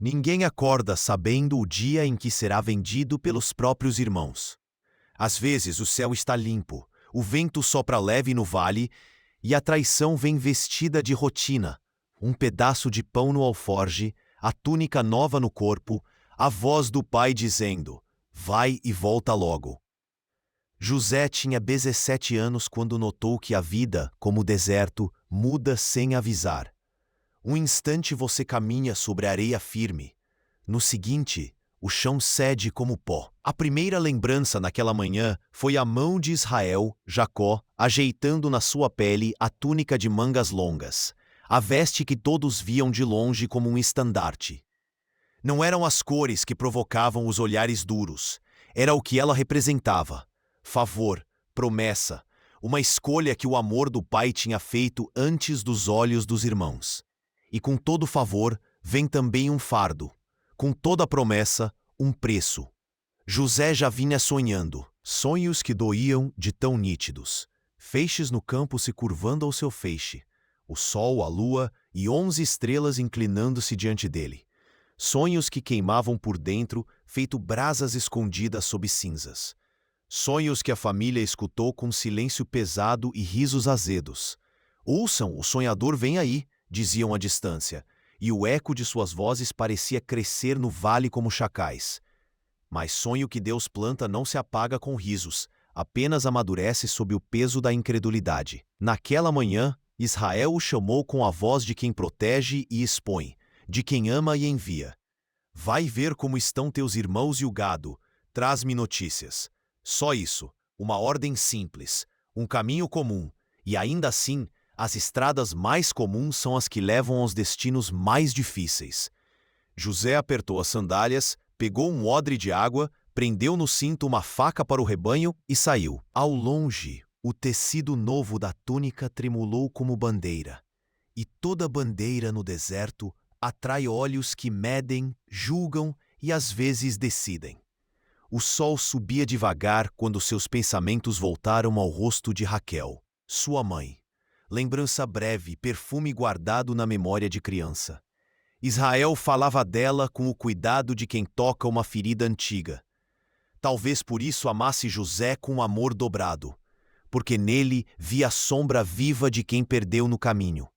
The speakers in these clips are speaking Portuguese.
Ninguém acorda sabendo o dia em que será vendido pelos próprios irmãos. Às vezes o céu está limpo, o vento sopra leve no vale e a traição vem vestida de rotina. Um pedaço de pão no alforge, a túnica nova no corpo, a voz do pai dizendo: vai e volta logo. José tinha 17 anos quando notou que a vida, como o deserto, muda sem avisar. Um instante você caminha sobre areia firme. No seguinte, o chão cede como pó. A primeira lembrança naquela manhã foi a mão de Israel, Jacó, ajeitando na sua pele a túnica de mangas longas, a veste que todos viam de longe como um estandarte. Não eram as cores que provocavam os olhares duros, era o que ela representava: favor, promessa, uma escolha que o amor do pai tinha feito antes dos olhos dos irmãos. E com todo favor vem também um fardo, com toda promessa, um preço. José já vinha sonhando, sonhos que doíam de tão nítidos. Feixes no campo se curvando ao seu feixe, o sol, a lua e 11 estrelas inclinando-se diante dele. Sonhos que queimavam por dentro, feito brasas escondidas sob cinzas. Sonhos que a família escutou com silêncio pesado e risos azedos. Ouçam, o sonhador vem aí, diziam à distância, e o eco de suas vozes parecia crescer no vale como chacais. Mas sonho que Deus planta não se apaga com risos, apenas amadurece sob o peso da incredulidade. Naquela manhã, Israel o chamou com a voz de quem protege e expõe, de quem ama e envia. Vai ver como estão teus irmãos e o gado, traz-me notícias. Só isso, uma ordem simples, um caminho comum, e ainda assim, as estradas mais comuns são as que levam aos destinos mais difíceis. José apertou as sandálias, pegou um odre de água, prendeu no cinto uma faca para o rebanho e saiu. Ao longe, o tecido novo da túnica tremulou como bandeira. E toda bandeira no deserto atrai olhos que medem, julgam e às vezes decidem. O sol subia devagar quando seus pensamentos voltaram ao rosto de Raquel, sua mãe. Lembrança breve, perfume guardado na memória de criança. Israel falava dela com o cuidado de quem toca uma ferida antiga. Talvez por isso amasse José com amor dobrado, porque nele via a sombra viva de quem perdeu no caminho.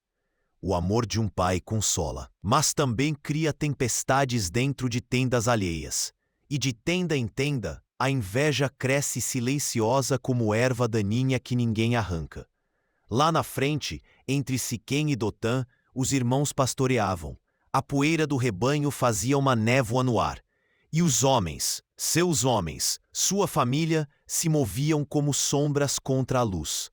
O amor de um pai consola, mas também cria tempestades dentro de tendas alheias. E de tenda em tenda, a inveja cresce silenciosa como erva daninha que ninguém arranca. Lá na frente, entre Siquém e Dotã, os irmãos pastoreavam. A poeira do rebanho fazia uma névoa no ar. E os homens, seus homens, sua família, se moviam como sombras contra a luz.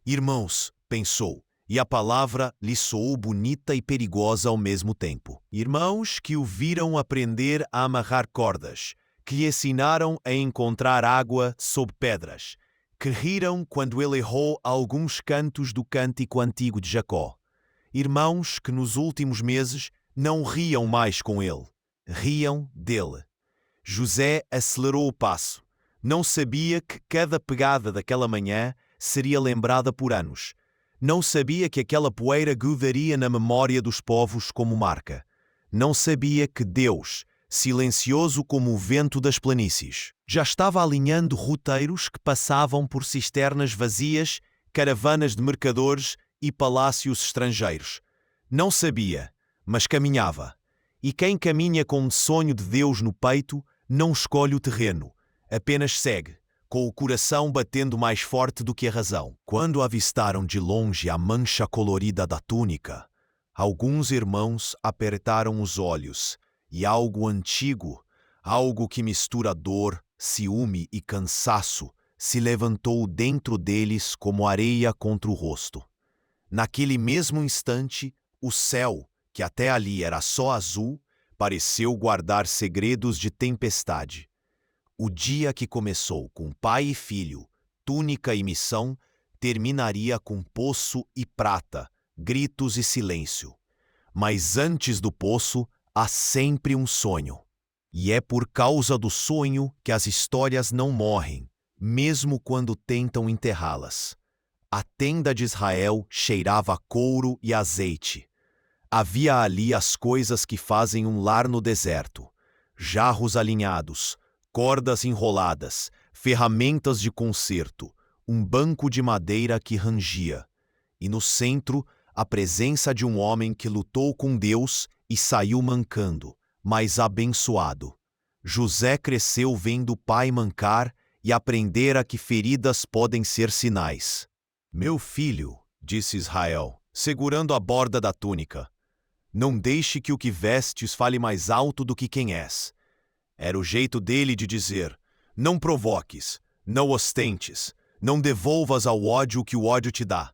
Irmãos, pensou, e a palavra lhe soou bonita e perigosa ao mesmo tempo. Irmãos que o viram aprender a amarrar cordas, que lhe ensinaram a encontrar água sob pedras, que riram quando ele errou alguns cantos do cântico antigo de Jacó. Irmãos que nos últimos meses não riam mais com ele, riam dele. José acelerou o passo. Não sabia que cada pegada daquela manhã seria lembrada por anos. Não sabia que aquela poeira grudaria na memória dos povos como marca. Não sabia que Deus, silencioso como o vento das planícies, já estava alinhando roteiros que passavam por cisternas vazias, caravanas de mercadores e palácios estrangeiros. Não sabia, mas caminhava. E quem caminha com um sonho de Deus no peito não escolhe o terreno, apenas segue, com o coração batendo mais forte do que a razão. Quando avistaram de longe a mancha colorida da túnica, alguns irmãos apertaram os olhos, e algo antigo, algo que mistura dor, ciúme e cansaço, se levantou dentro deles como areia contra o rosto. Naquele mesmo instante, o céu, que até ali era só azul, pareceu guardar segredos de tempestade. O dia que começou com pai e filho, túnica e missão, terminaria com poço e prata, gritos e silêncio. Mas antes do poço, há sempre um sonho. E é por causa do sonho que as histórias não morrem, mesmo quando tentam enterrá-las. A tenda de Israel cheirava a couro e azeite. Havia ali as coisas que fazem um lar no deserto: jarros alinhados, cordas enroladas, ferramentas de concerto, um banco de madeira que rangia. E no centro, a presença de um homem que lutou com Deus e saiu mancando, mas abençoado. José cresceu vendo o pai mancar e aprendera que feridas podem ser sinais. Meu filho, disse Israel, segurando a borda da túnica, não deixe que o que vestes fale mais alto do que quem és. Era o jeito dele de dizer: não provoques, não ostentes, não devolvas ao ódio o que o ódio te dá.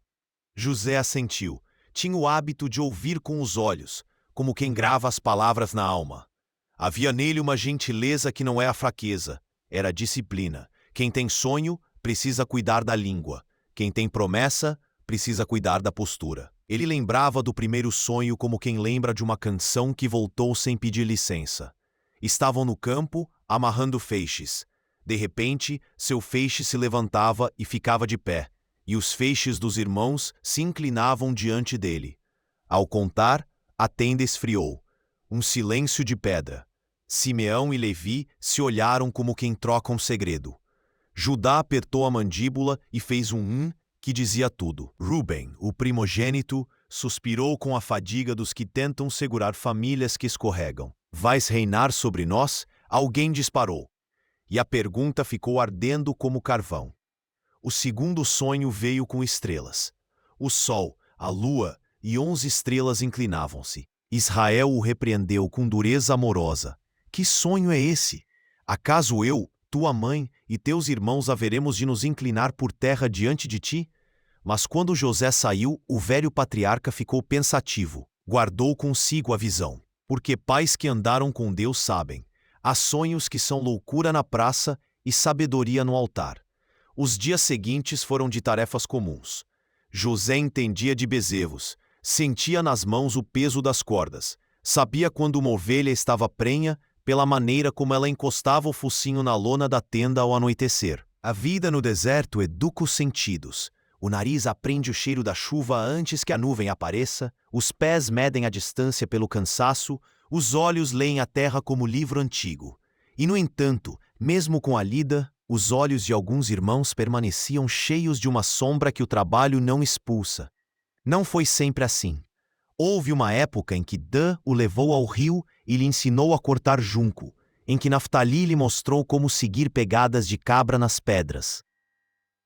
José assentiu. Tinha o hábito de ouvir com os olhos, como quem grava as palavras na alma. Havia nele uma gentileza que não é a fraqueza, era a disciplina. Quem tem sonho, precisa cuidar da língua. Quem tem promessa, precisa cuidar da postura. Ele lembrava do primeiro sonho como quem lembra de uma canção que voltou sem pedir licença. Estavam no campo, amarrando feixes. De repente, seu feixe se levantava e ficava de pé, e os feixes dos irmãos se inclinavam diante dele. Ao contar, a tenda esfriou. Um silêncio de pedra. Simeão e Levi se olharam como quem troca um segredo. Judá apertou a mandíbula e fez um que dizia tudo. Rúben, o primogênito, suspirou com a fadiga dos que tentam segurar famílias que escorregam. Vais reinar sobre nós? Alguém disparou. E a pergunta ficou ardendo como carvão. O segundo sonho veio com estrelas. O sol, a lua e 11 estrelas inclinavam-se. Israel o repreendeu com dureza amorosa. Que sonho é esse? Acaso eu, tua mãe e teus irmãos haveremos de nos inclinar por terra diante de ti? Mas quando José saiu, o velho patriarca ficou pensativo. Guardou consigo a visão. Porque pais que andaram com Deus sabem. Há sonhos que são loucura na praça e sabedoria no altar. Os dias seguintes foram de tarefas comuns. José entendia de bezerros, sentia nas mãos o peso das cordas, sabia quando uma ovelha estava prenha pela maneira como ela encostava o focinho na lona da tenda ao anoitecer. A vida no deserto educa os sentidos. O nariz aprende o cheiro da chuva antes que a nuvem apareça, os pés medem a distância pelo cansaço, os olhos leem a terra como livro antigo. E, no entanto, mesmo com a lida, os olhos de alguns irmãos permaneciam cheios de uma sombra que o trabalho não expulsa. Não foi sempre assim. Houve uma época em que Dan o levou ao rio e lhe ensinou a cortar junco, em que Naftali lhe mostrou como seguir pegadas de cabra nas pedras,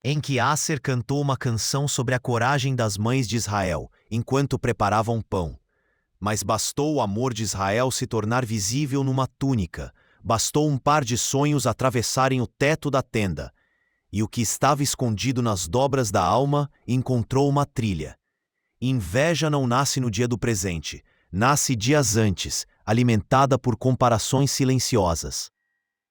em que Aser cantou uma canção sobre a coragem das mães de Israel, enquanto preparavam pão. Mas bastou o amor de Israel se tornar visível numa túnica, bastou um par de sonhos atravessarem o teto da tenda, e o que estava escondido nas dobras da alma encontrou uma trilha. Inveja não nasce no dia do presente, nasce dias antes, alimentada por comparações silenciosas.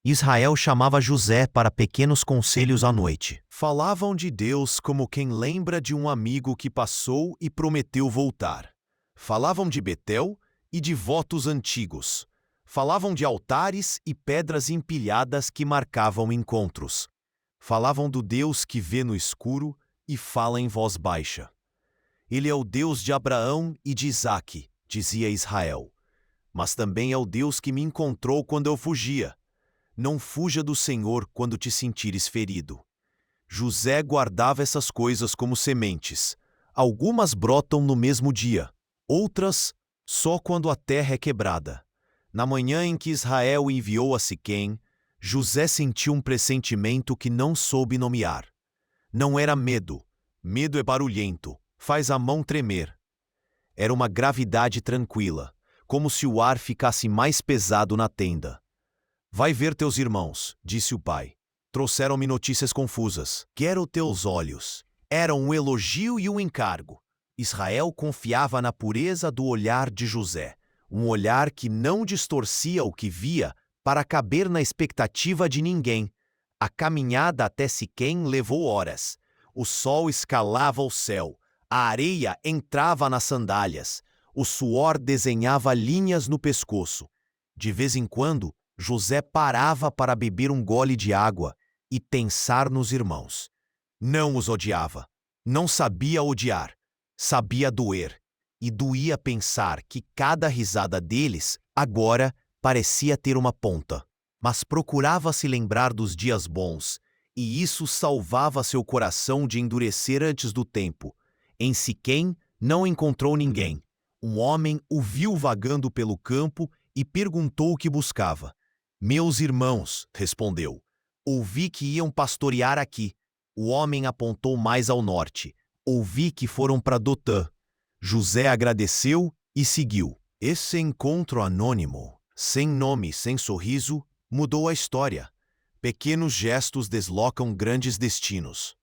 Israel chamava José para pequenos conselhos à noite. Falavam de Deus como quem lembra de um amigo que passou e prometeu voltar. Falavam de Betel e de votos antigos. Falavam de altares e pedras empilhadas que marcavam encontros. Falavam do Deus que vê no escuro e fala em voz baixa. Ele é o Deus de Abraão e de Isaque, dizia Israel. Mas também é o Deus que me encontrou quando eu fugia. Não fuja do Senhor quando te sentires ferido. José guardava essas coisas como sementes. Algumas brotam no mesmo dia, outras só quando a terra é quebrada. Na manhã em que Israel enviou a Siquém, José sentiu um pressentimento que não soube nomear. Não era medo. Medo é barulhento, faz a mão tremer. Era uma gravidade tranquila, como se o ar ficasse mais pesado na tenda. Vai ver teus irmãos, disse o pai. Trouxeram-me notícias confusas. Quero teus olhos. Era um elogio e um encargo. Israel confiava na pureza do olhar de José, um olhar que não distorcia o que via para caber na expectativa de ninguém. A caminhada até Siquém levou horas. O sol escalava o céu, a areia entrava nas sandálias, o suor desenhava linhas no pescoço. De vez em quando, José parava para beber um gole de água e pensar nos irmãos. Não os odiava. Não sabia odiar. Sabia doer. e doía pensar que cada risada deles agora parecia ter uma ponta. Mas procurava se lembrar dos dias bons, e isso salvava seu coração de endurecer antes do tempo. Em Siquém não encontrou ninguém. Um homem o viu vagando pelo campo e perguntou o que buscava. Meus irmãos, respondeu, ouvi que iam pastorear aqui. O homem apontou mais ao norte. Ouvi que foram para Dotã. José agradeceu e seguiu. Esse encontro anônimo, sem nome, sem sorriso, mudou a história. Pequenos gestos deslocam grandes destinos.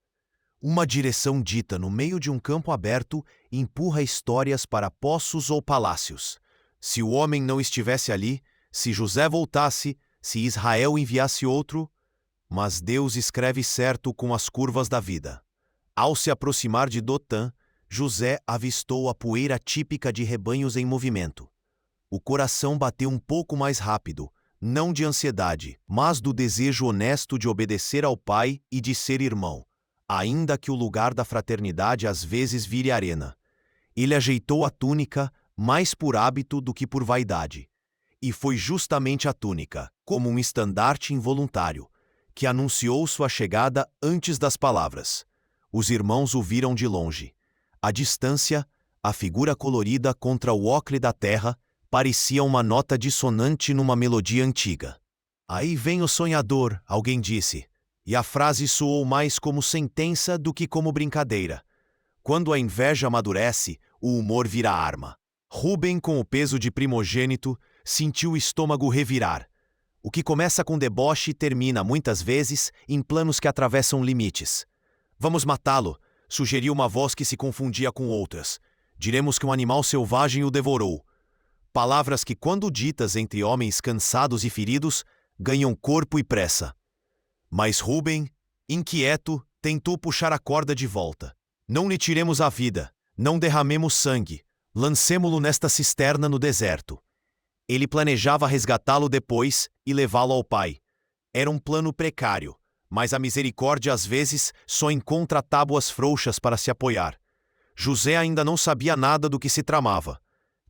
Uma direção dita no meio de um campo aberto empurra histórias para poços ou palácios. Se o homem não estivesse ali, se José voltasse, se Israel enviasse outro, mas Deus escreve certo com as curvas da vida. Ao se aproximar de Dotã, José avistou a poeira típica de rebanhos em movimento. O coração bateu um pouco mais rápido, não de ansiedade, mas do desejo honesto de obedecer ao pai e de ser irmão, ainda que o lugar da fraternidade às vezes vire arena. Ele ajeitou a túnica mais por hábito do que por vaidade. E foi justamente a túnica, como um estandarte involuntário, que anunciou sua chegada antes das palavras. Os irmãos o viram de longe. À distância, a figura colorida contra o ocre da terra parecia uma nota dissonante numa melodia antiga. Aí vem o sonhador, alguém disse, e a frase soou mais como sentença do que como brincadeira. Quando a inveja amadurece, o humor vira arma. Rubem, com o peso de primogênito, sentiu o estômago revirar. O que começa com deboche termina, muitas vezes, em planos que atravessam limites. Vamos matá-lo, sugeriu uma voz que se confundia com outras. Diremos que um animal selvagem o devorou. Palavras que, quando ditas entre homens cansados e feridos, ganham corpo e pressa. Mas Rubem, inquieto, tentou puxar a corda de volta. Não lhe tiremos a vida, não derramemos sangue, lancemo-lo nesta cisterna no deserto. Ele planejava resgatá-lo depois e levá-lo ao pai. Era um plano precário, mas a misericórdia às vezes só encontra tábuas frouxas para se apoiar. José ainda não sabia nada do que se tramava.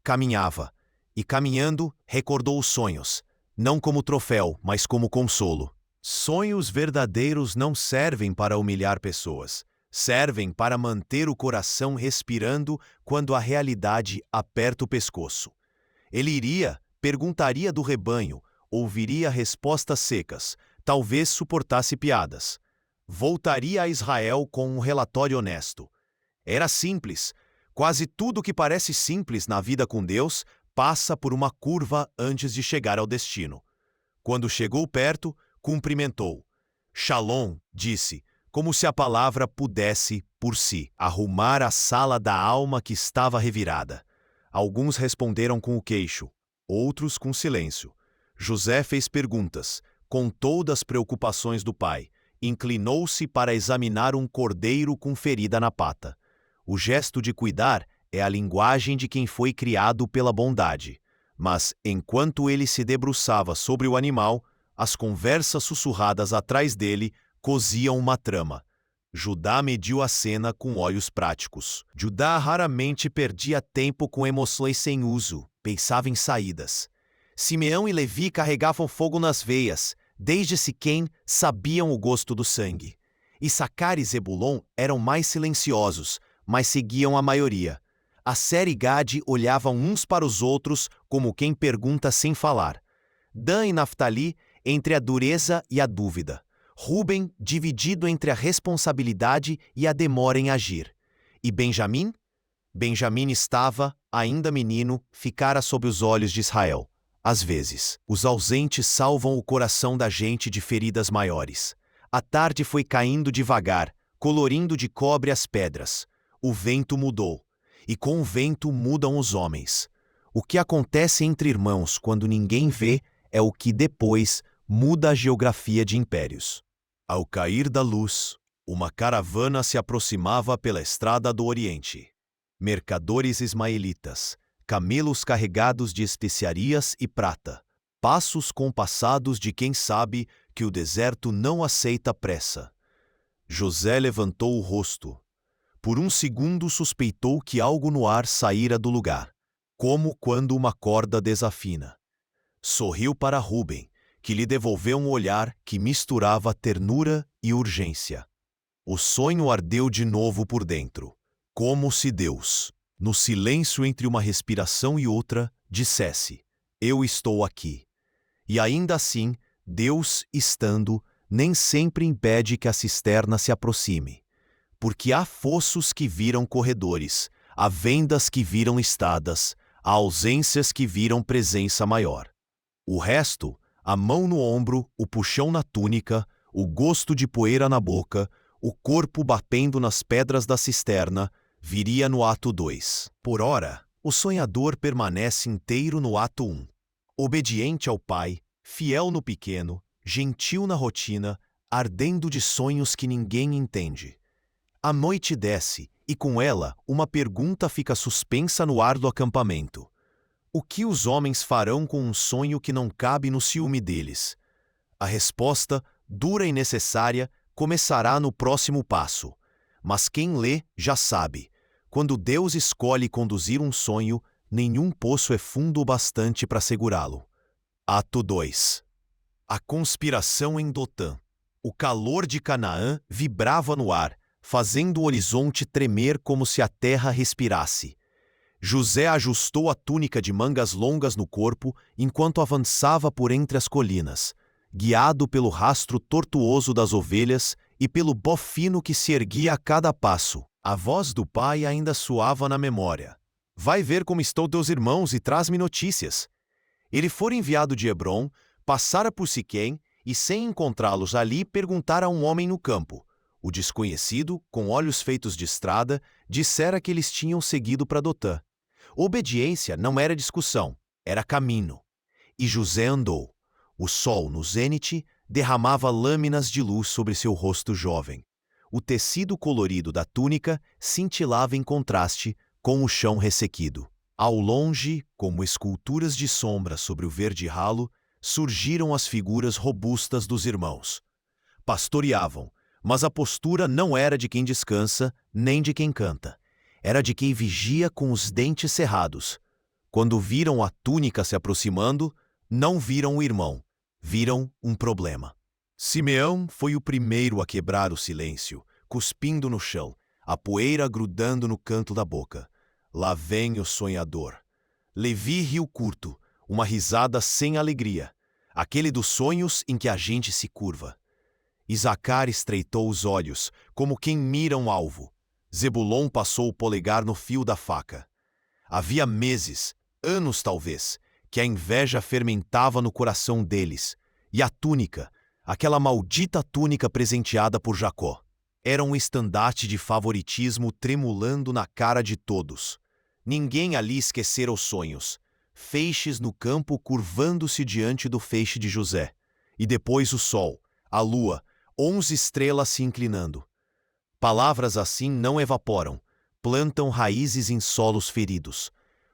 Caminhava, e caminhando recordou os sonhos, não como troféu, mas como consolo. Sonhos verdadeiros não servem para humilhar pessoas, servem para manter o coração respirando quando a realidade aperta o pescoço. Ele iria, perguntaria do rebanho, ouviria respostas secas, talvez suportasse piadas. Voltaria a Israel com um relatório honesto. Era simples. Quase tudo que parece simples na vida com Deus passa por uma curva antes de chegar ao destino. Quando chegou perto, cumprimentou. Shalom, disse, como se a palavra pudesse, por si, arrumar a sala da alma que estava revirada. Alguns responderam com o queixo, outros com silêncio. José fez perguntas, contou das preocupações do pai, inclinou-se para examinar um cordeiro com ferida na pata. O gesto de cuidar é a linguagem de quem foi criado pela bondade. Mas, enquanto ele se debruçava sobre o animal, as conversas sussurradas atrás dele coziam uma trama. Judá mediu a cena com olhos práticos. Judá raramente perdia tempo com emoções sem uso, pensava em saídas. Simeão e Levi carregavam fogo nas veias, desde Siquém sabiam o gosto do sangue. Issacar e Zebulon eram mais silenciosos, mas seguiam a maioria. Asser e Gade olhavam uns para os outros como quem pergunta sem falar. Dan e Naftali entre a dureza e a dúvida. Rubem dividido entre a responsabilidade e a demora em agir. E Benjamim? Benjamim estava, ainda menino, ficara sob os olhos de Israel. Às vezes, os ausentes salvam o coração da gente de feridas maiores. A tarde foi caindo devagar, colorindo de cobre as pedras. O vento mudou. E com o vento mudam os homens. O que acontece entre irmãos quando ninguém vê é o que depois muda a geografia de impérios. Ao cair da luz, uma caravana se aproximava pela estrada do Oriente. Mercadores ismaelitas, camelos carregados de especiarias e prata, passos compassados de quem sabe que o deserto não aceita pressa. José levantou o rosto. Por um segundo suspeitou que algo no ar saíra do lugar, como quando uma corda desafina. Sorriu para Rubem, que lhe devolveu um olhar que misturava ternura e urgência. O sonho ardeu de novo por dentro, como se Deus, no silêncio entre uma respiração e outra, dissesse: Eu estou aqui. E ainda assim, Deus estando, nem sempre impede que a cisterna se aproxime. Porque há fossos que viram corredores, há vendas que viram estadas, há ausências que viram presença maior. O resto, a mão no ombro, o puxão na túnica, o gosto de poeira na boca, o corpo batendo nas pedras da cisterna, viria no ato 2. Por ora, o sonhador permanece inteiro no ato 1. Obediente ao pai, fiel no pequeno, gentil na rotina, ardendo de sonhos que ninguém entende. A noite desce, e com ela uma pergunta fica suspensa no ar do acampamento. O que os homens farão com um sonho que não cabe no ciúme deles? A resposta, dura e necessária, começará no próximo passo. Mas quem lê já sabe. Quando Deus escolhe conduzir um sonho, nenhum poço é fundo o bastante para segurá-lo. Ato 2. A conspiração em Dotã. O calor de Canaã vibrava no ar, fazendo o horizonte tremer como se a terra respirasse. José ajustou a túnica de mangas longas no corpo enquanto avançava por entre as colinas, guiado pelo rastro tortuoso das ovelhas e pelo bofino que se erguia a cada passo. A voz do pai ainda soava na memória. Vai ver como estão teus irmãos e traz-me notícias. Ele fora enviado de Hebrom, passara por Siquém e, sem encontrá-los ali, perguntara a um homem no campo. O desconhecido, com olhos feitos de estrada, dissera que eles tinham seguido para Dotã. Obediência não era discussão, era caminho. E José andou. O sol, no zênite, derramava lâminas de luz sobre seu rosto jovem. O tecido colorido da túnica cintilava em contraste com o chão ressequido. Ao longe, como esculturas de sombra sobre o verde ralo, surgiram as figuras robustas dos irmãos. Pastoreavam, mas a postura não era de quem descansa, nem de quem canta. Era de quem vigia com os dentes cerrados. Quando viram a túnica se aproximando, não viram o irmão, viram um problema. Simeão foi o primeiro a quebrar o silêncio, cuspindo no chão, a poeira grudando no canto da boca. Lá vem o sonhador. Levi riu curto, uma risada sem alegria, aquele dos sonhos em que a gente se curva. Isacar estreitou os olhos, como quem mira um alvo. Zebulon passou o polegar no fio da faca. Havia meses, anos talvez, que a inveja fermentava no coração deles. E a túnica, aquela maldita túnica presenteada por Jacó, era um estandarte de favoritismo tremulando na cara de todos. Ninguém ali esquecera os sonhos. Feixes no campo curvando-se diante do feixe de José. E depois o sol, a lua, 11 estrelas se inclinando. Palavras assim não evaporam, plantam raízes em solos feridos.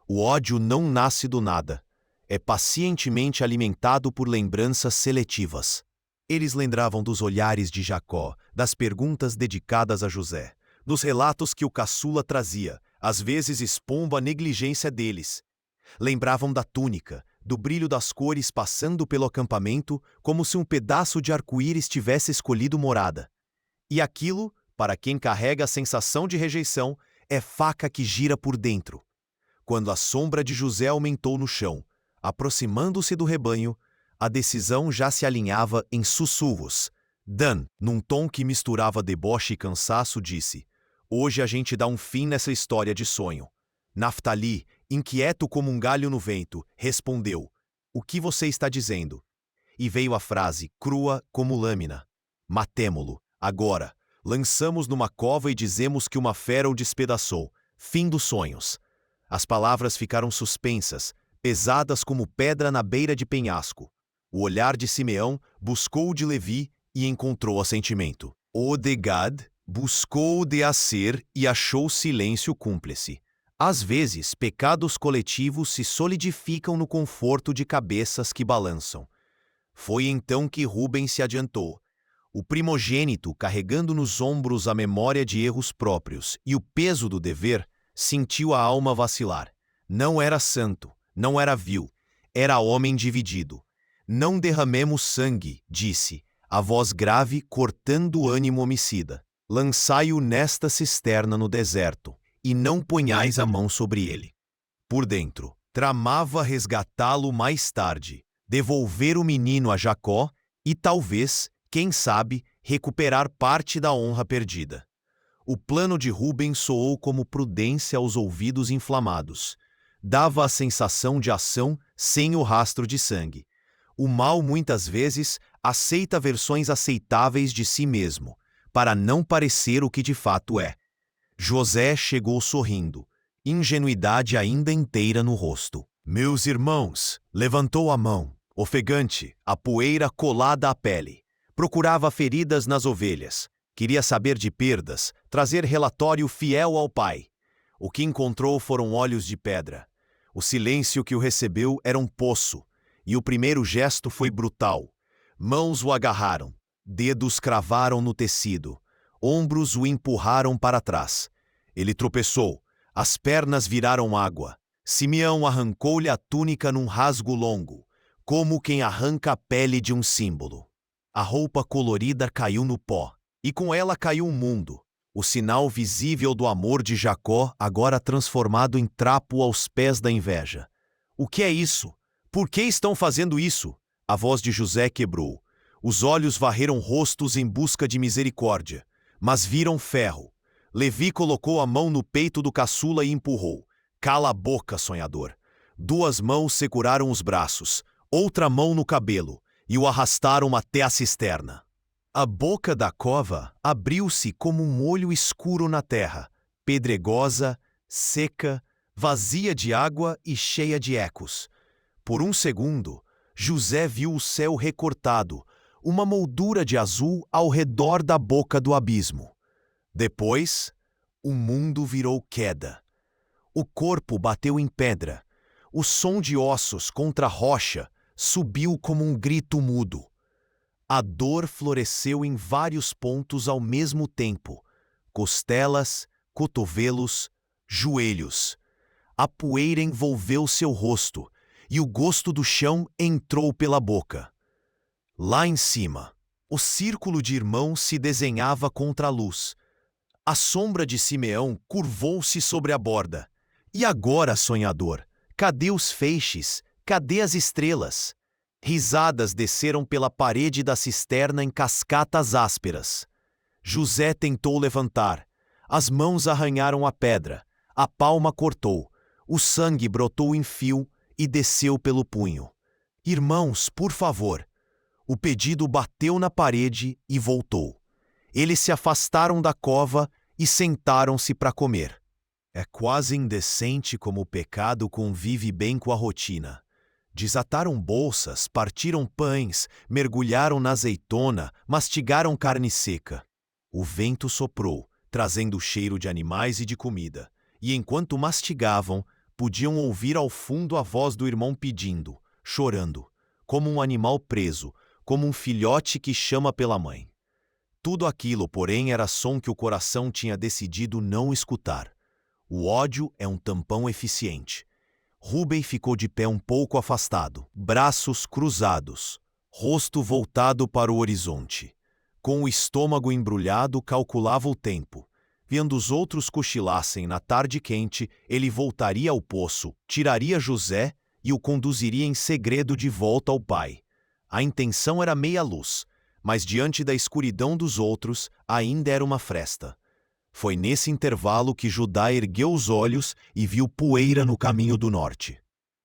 O ódio não nasce do nada. É pacientemente alimentado por lembranças seletivas. Eles lembravam dos olhares de Jacó, das perguntas dedicadas a José, dos relatos que o caçula trazia, às vezes expondo a negligência deles. Lembravam da túnica, do brilho das cores passando pelo acampamento como se um pedaço de arco-íris tivesse escolhido morada. E aquilo, para quem carrega a sensação de rejeição, é faca que gira por dentro. Quando a sombra de José aumentou no chão, aproximando-se do rebanho, a decisão já se alinhava em sussurros. Dan, num tom que misturava deboche e cansaço, disse: Hoje a gente dá um fim nessa história de sonho. Naftali, inquieto como um galho no vento, respondeu: O que você está dizendo? E veio a frase, crua como lâmina: Matemo-lo, agora. Lançamos numa cova e dizemos que uma fera o despedaçou. Fim dos sonhos. As palavras ficaram suspensas, pesadas como pedra na beira de penhasco. O olhar de Simeão buscou o de Levi e encontrou assentimento. O de Gad buscou o de Aser e achou silêncio cúmplice. Às vezes, pecados coletivos se solidificam no conforto de cabeças que balançam. Foi então que Rubem se adiantou. O primogênito, carregando nos ombros a memória de erros próprios e o peso do dever, sentiu a alma vacilar. Não era santo, não era vil, era homem dividido. Não derramemos sangue, disse, a voz grave cortando o ânimo homicida. Lançai-o nesta cisterna no deserto, e não ponhais a mão sobre ele. Por dentro, tramava resgatá-lo mais tarde, devolver o menino a Jacó e talvez, quem sabe, recuperar parte da honra perdida. O plano de Rúben soou como prudência aos ouvidos inflamados. Dava a sensação de ação sem o rastro de sangue. O mal, muitas vezes, aceita versões aceitáveis de si mesmo, para não parecer o que de fato é. José chegou sorrindo, ingenuidade ainda inteira no rosto. Meus irmãos, levantou a mão, ofegante, a poeira colada à pele. Procurava feridas nas ovelhas. Queria saber de perdas, trazer relatório fiel ao pai. O que encontrou foram olhos de pedra. O silêncio que o recebeu era um poço, e o primeiro gesto foi brutal. Mãos o agarraram, dedos cravaram no tecido, ombros o empurraram para trás. Ele tropeçou, as pernas viraram água. Simeão arrancou-lhe a túnica num rasgo longo, como quem arranca a pele de um símbolo. A roupa colorida caiu no pó, e com ela caiu o mundo, o sinal visível do amor de Jacó agora transformado em trapo aos pés da inveja. O que é isso? Por que estão fazendo isso? A voz de José quebrou. Os olhos varreram rostos em busca de misericórdia, mas viram ferro. Levi colocou a mão no peito do caçula e empurrou. Cala a boca, sonhador. Duas mãos seguraram os braços, outra mão no cabelo, e o arrastaram até a cisterna. A boca da cova abriu-se como um olho escuro na terra, pedregosa, seca, vazia de água e cheia de ecos. Por um segundo, José viu o céu recortado, uma moldura de azul ao redor da boca do abismo. Depois, o mundo virou queda. O corpo bateu em pedra. O som de ossos contra a rocha subiu como um grito mudo. A dor floresceu em vários pontos ao mesmo tempo: costelas, cotovelos, joelhos. A poeira envolveu seu rosto, e o gosto do chão entrou pela boca. Lá em cima, o círculo de irmãos se desenhava contra a luz. A sombra de Simeão curvou-se sobre a borda. E agora, sonhador, cadê os feixes? Cadê as estrelas? Risadas desceram pela parede da cisterna em cascatas ásperas. José tentou levantar. As mãos arranharam a pedra. A palma cortou. O sangue brotou em fio e desceu pelo punho. Irmãos, por favor. O pedido bateu na parede e voltou. Eles se afastaram da cova e sentaram-se para comer. É quase indecente como o pecado convive bem com a rotina. Desataram bolsas, partiram pães, mergulharam na azeitona, mastigaram carne seca. O vento soprou, trazendo o cheiro de animais e de comida. E enquanto mastigavam, podiam ouvir ao fundo a voz do irmão pedindo, chorando, como um animal preso, como um filhote que chama pela mãe. Tudo aquilo, porém, era som que o coração tinha decidido não escutar. O ódio é um tampão eficiente. Rúben ficou de pé um pouco afastado, braços cruzados, rosto voltado para o horizonte. Com o estômago embrulhado, calculava o tempo. Vendo os outros cochilassem na tarde quente, ele voltaria ao poço, tiraria José e o conduziria em segredo de volta ao pai. A intenção era meia luz, mas diante da escuridão dos outros, ainda era uma fresta. Foi nesse intervalo que Judá ergueu os olhos e viu poeira no caminho do norte.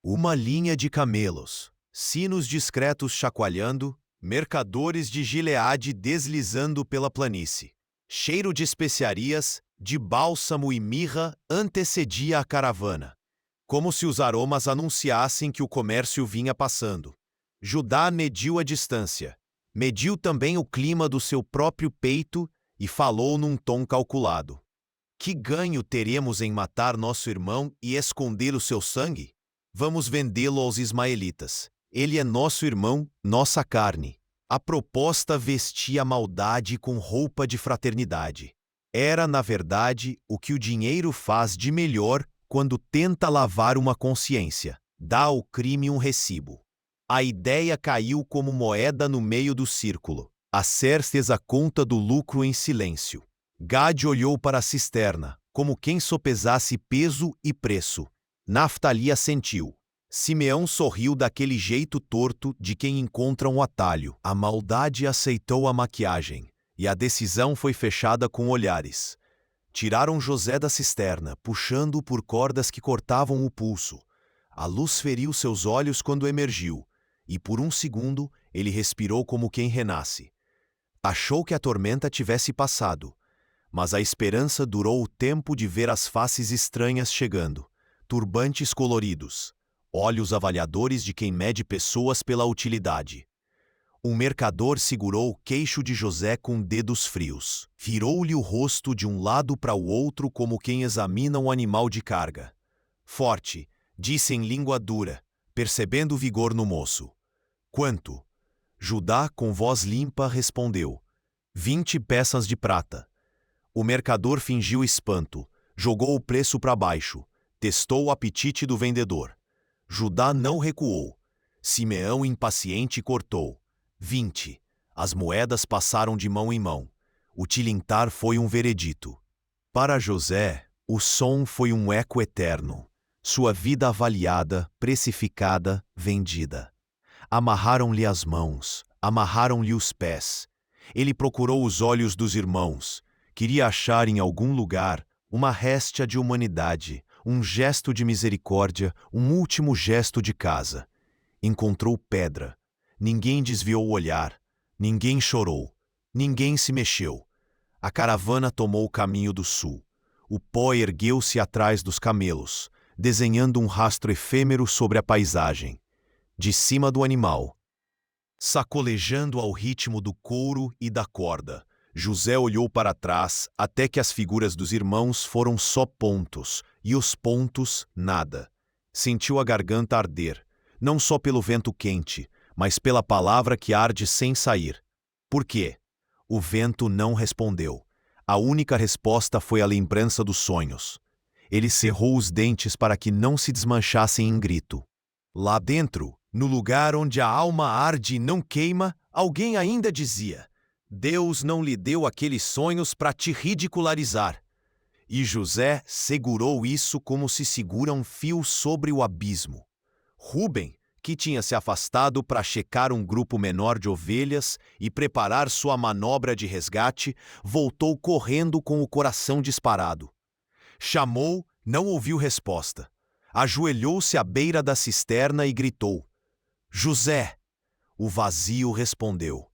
Uma linha de camelos, sinos discretos chacoalhando, mercadores de Gileade deslizando pela planície. Cheiro de especiarias, de bálsamo e mirra antecedia a caravana, como se os aromas anunciassem que o comércio vinha passando. Judá mediu a distância, mediu também o clima do seu próprio peito e falou num tom calculado. Que ganho teremos em matar nosso irmão e esconder o seu sangue? Vamos vendê-lo aos ismaelitas. Ele é nosso irmão, nossa carne. A proposta vestia a maldade com roupa de fraternidade. Era, na verdade, o que o dinheiro faz de melhor quando tenta lavar uma consciência: dá ao crime um recibo. A ideia caiu como moeda no meio do círculo. Acer fez a conta do lucro em silêncio. Gad olhou para a cisterna, como quem sopesasse peso e preço. Naftali assentiu. Simeão sorriu daquele jeito torto de quem encontra um atalho. A maldade aceitou a maquiagem, e a decisão foi fechada com olhares. Tiraram José da cisterna, puxando-o por cordas que cortavam o pulso. A luz feriu seus olhos quando emergiu, e por um segundo ele respirou como quem renasce. Achou que a tormenta tivesse passado, mas a esperança durou o tempo de ver as faces estranhas chegando, turbantes coloridos, olhos avaliadores de quem mede pessoas pela utilidade. Um mercador segurou o queixo de José com dedos frios. Virou-lhe o rosto de um lado para o outro como quem examina um animal de carga. Forte, disse em língua dura, percebendo o vigor no moço. Quanto? Judá, com voz limpa, respondeu. 20 peças de prata. O mercador fingiu espanto, jogou o preço para baixo, testou o apetite do vendedor. Judá não recuou. Simeão, impaciente, cortou. 20. As moedas passaram de mão em mão. O tilintar foi um veredito. Para José, o som foi um eco eterno. Sua vida avaliada, precificada, vendida. Amarraram-lhe as mãos, amarraram-lhe os pés. Ele procurou os olhos dos irmãos. Queria achar em algum lugar uma réstia de humanidade, um gesto de misericórdia, um último gesto de casa. Encontrou pedra. Ninguém desviou o olhar. Ninguém chorou. Ninguém se mexeu. A caravana tomou o caminho do sul. O pó ergueu-se atrás dos camelos, desenhando um rastro efêmero sobre a paisagem. De cima do animal, sacolejando ao ritmo do couro e da corda, José olhou para trás até que as figuras dos irmãos foram só pontos, e os pontos, nada. Sentiu a garganta arder, não só pelo vento quente, mas pela palavra que arde sem sair. Por quê? O vento não respondeu. A única resposta foi a lembrança dos sonhos. Ele cerrou os dentes para que não se desmanchassem em grito. Lá dentro, no lugar onde a alma arde e não queima, alguém ainda dizia: Deus não lhe deu aqueles sonhos para te ridicularizar. E José segurou isso como se segura um fio sobre o abismo. Rúben, que tinha se afastado para checar um grupo menor de ovelhas e preparar sua manobra de resgate, voltou correndo com o coração disparado. Chamou, não ouviu resposta. Ajoelhou-se à beira da cisterna e gritou: José! O vazio respondeu.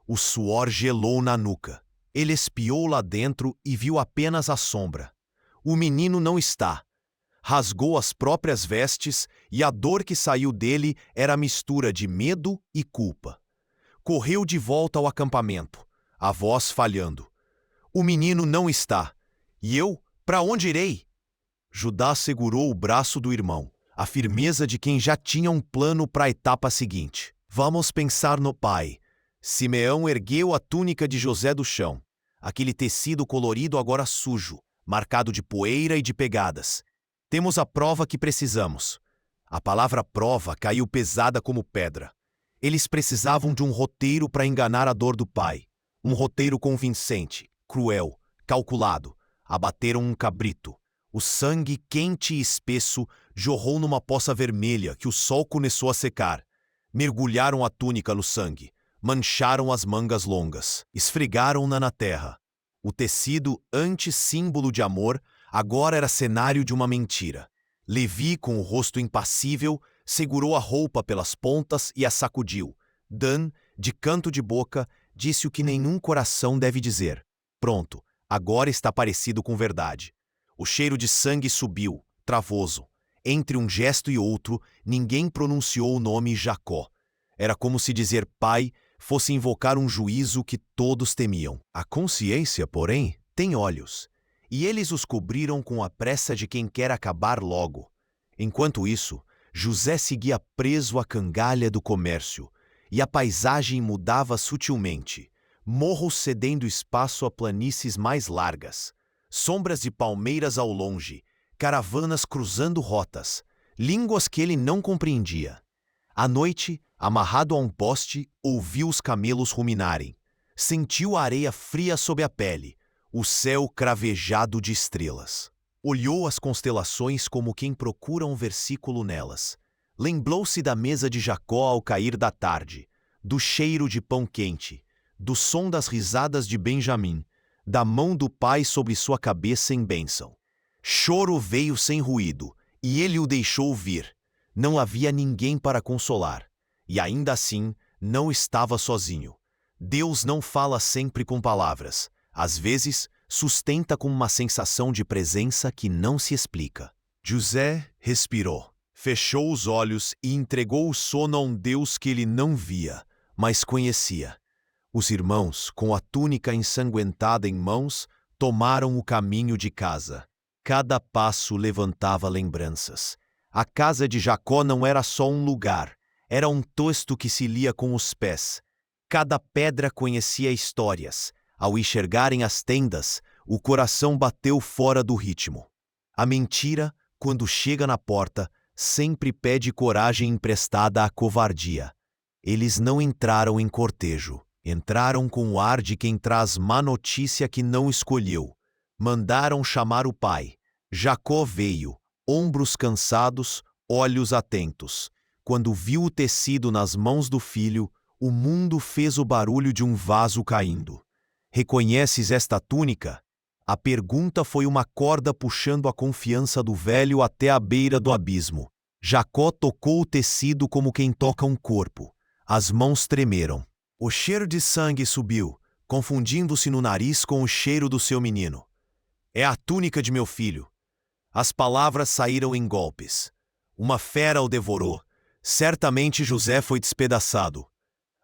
O suor gelou na nuca. Ele espiou lá dentro e viu apenas a sombra. O menino não está. Rasgou as próprias vestes e a dor que saiu dele era a mistura de medo e culpa. Correu de volta ao acampamento, a voz falhando. O menino não está. E eu, para onde irei? Judá segurou o braço do irmão, a firmeza de quem já tinha um plano para a etapa seguinte. Vamos pensar no pai. Simeão ergueu a túnica de José do chão, aquele tecido colorido agora sujo, marcado de poeira e de pegadas. Temos a prova que precisamos. A palavra prova caiu pesada como pedra. Eles precisavam de um roteiro para enganar a dor do pai. Um roteiro convincente, cruel, calculado. Abateram um cabrito. O sangue quente e espesso jorrou numa poça vermelha que o sol começou a secar. Mergulharam a túnica no sangue. Mancharam as mangas longas. Esfregaram-na na terra. O tecido, antes símbolo de amor, agora era cenário de uma mentira. Levi, com o rosto impassível, segurou a roupa pelas pontas e a sacudiu. Dan, de canto de boca, disse o que nenhum coração deve dizer. Pronto, agora está parecido com verdade. O cheiro de sangue subiu, travoso. Entre um gesto e outro, ninguém pronunciou o nome Jacó. Era como se dizer pai fosse invocar um juízo que todos temiam. A consciência, porém, tem olhos, e eles os cobriram com a pressa de quem quer acabar logo. Enquanto isso, José seguia preso à cangalha do comércio, e a paisagem mudava sutilmente. Morros cedendo espaço a planícies mais largas, sombras de palmeiras ao longe, caravanas cruzando rotas, línguas que ele não compreendia. À noite, amarrado a um poste, ouviu os camelos ruminarem. Sentiu a areia fria sob a pele, o céu cravejado de estrelas. Olhou as constelações como quem procura um versículo nelas. Lembrou-se da mesa de Jacó ao cair da tarde, do cheiro de pão quente, do som das risadas de Benjamim, da mão do pai sobre sua cabeça em bênção. Choro veio sem ruído, e ele o deixou vir. Não havia ninguém para consolar, e ainda assim não estava sozinho. Deus não fala sempre com palavras. Às vezes, sustenta com uma sensação de presença que não se explica. José respirou, fechou os olhos e entregou o sono a um Deus que ele não via, mas conhecia. Os irmãos, com a túnica ensanguentada em mãos, tomaram o caminho de casa. Cada passo levantava lembranças. A casa de Jacó não era só um lugar, era um texto que se lia com os pés. Cada pedra conhecia histórias. Ao enxergarem as tendas, o coração bateu fora do ritmo. A mentira, quando chega na porta, sempre pede coragem emprestada à covardia. Eles não entraram em cortejo. Entraram com o ar de quem traz má notícia que não escolheu. Mandaram chamar o pai. Jacó veio, ombros cansados, olhos atentos. Quando viu o tecido nas mãos do filho, o mundo fez o barulho de um vaso caindo. Reconheces esta túnica? A pergunta foi uma corda puxando a confiança do velho até a beira do abismo. Jacó tocou o tecido como quem toca um corpo. As mãos tremeram. O cheiro de sangue subiu, confundindo-se no nariz com o cheiro do seu menino. É a túnica de meu filho. As palavras saíram em golpes. Uma fera o devorou. Certamente José foi despedaçado.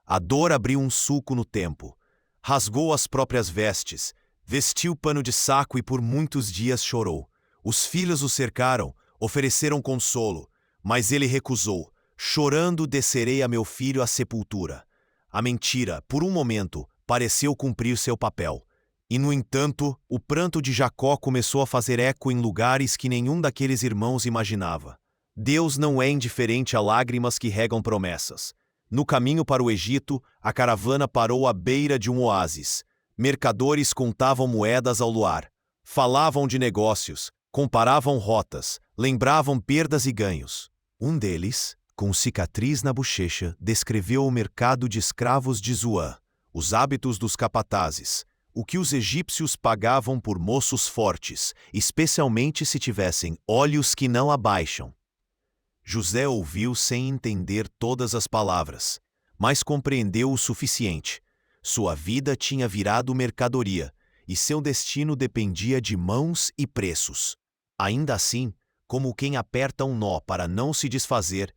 A dor abriu um sulco no tempo. Rasgou as próprias vestes, vestiu pano de saco e por muitos dias chorou. Os filhos o cercaram, ofereceram consolo, mas ele recusou. Chorando descerei a meu filho à sepultura. A mentira, por um momento, pareceu cumprir seu papel. E, no entanto, o pranto de Jacó começou a fazer eco em lugares que nenhum daqueles irmãos imaginava. Deus não é indiferente a lágrimas que regam promessas. No caminho para o Egito, a caravana parou à beira de um oásis. Mercadores contavam moedas ao luar. Falavam de negócios, comparavam rotas, lembravam perdas e ganhos. Um deles, com cicatriz na bochecha, descreveu o mercado de escravos de Zoan, os hábitos dos capatazes, o que os egípcios pagavam por moços fortes, especialmente se tivessem olhos que não abaixam. José ouviu sem entender todas as palavras, mas compreendeu o suficiente. Sua vida tinha virado mercadoria, e seu destino dependia de mãos e preços. Ainda assim, como quem aperta um nó para não se desfazer,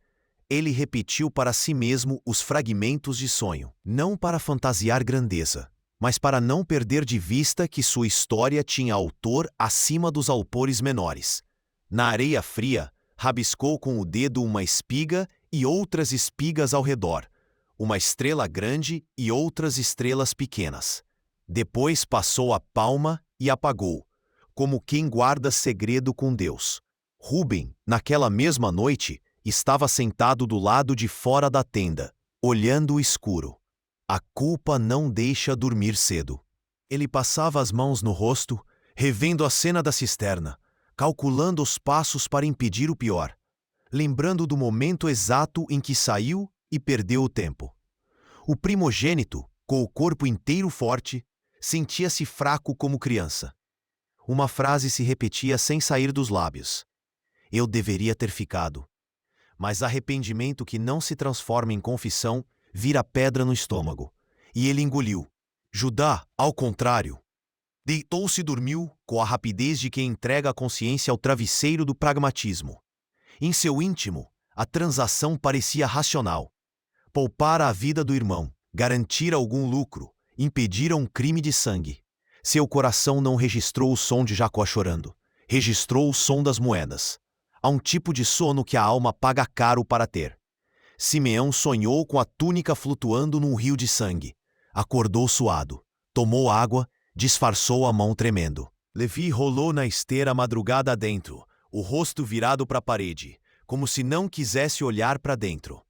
ele repetiu para si mesmo os fragmentos de sonho, não para fantasiar grandeza, mas para não perder de vista que sua história tinha autor acima dos alpores menores. Na areia fria, rabiscou com o dedo uma espiga e outras espigas ao redor, uma estrela grande e outras estrelas pequenas. Depois passou a palma e apagou, como quem guarda segredo com Deus. Rúben, naquela mesma noite, estava sentado do lado de fora da tenda, olhando o escuro. A culpa não deixa dormir cedo. Ele passava as mãos no rosto, revendo a cena da cisterna, calculando os passos para impedir o pior, lembrando do momento exato em que saiu e perdeu o tempo. O primogênito, com o corpo inteiro forte, sentia-se fraco como criança. Uma frase se repetia sem sair dos lábios. Eu deveria ter ficado. Mas arrependimento que não se transforma em confissão vira pedra no estômago. E ele engoliu. Judá, ao contrário, deitou-se e dormiu com a rapidez de quem entrega a consciência ao travesseiro do pragmatismo. Em seu íntimo, a transação parecia racional. Poupar a vida do irmão, garantir algum lucro, impedir um crime de sangue. Seu coração não registrou o som de Jacó chorando. Registrou o som das moedas. Há um tipo de sono que a alma paga caro para ter. Simeão sonhou com a túnica flutuando num rio de sangue. Acordou suado, tomou água, disfarçou a mão tremendo. Levi rolou na esteira a madrugada adentro, o rosto virado para a parede, como se não quisesse olhar para dentro.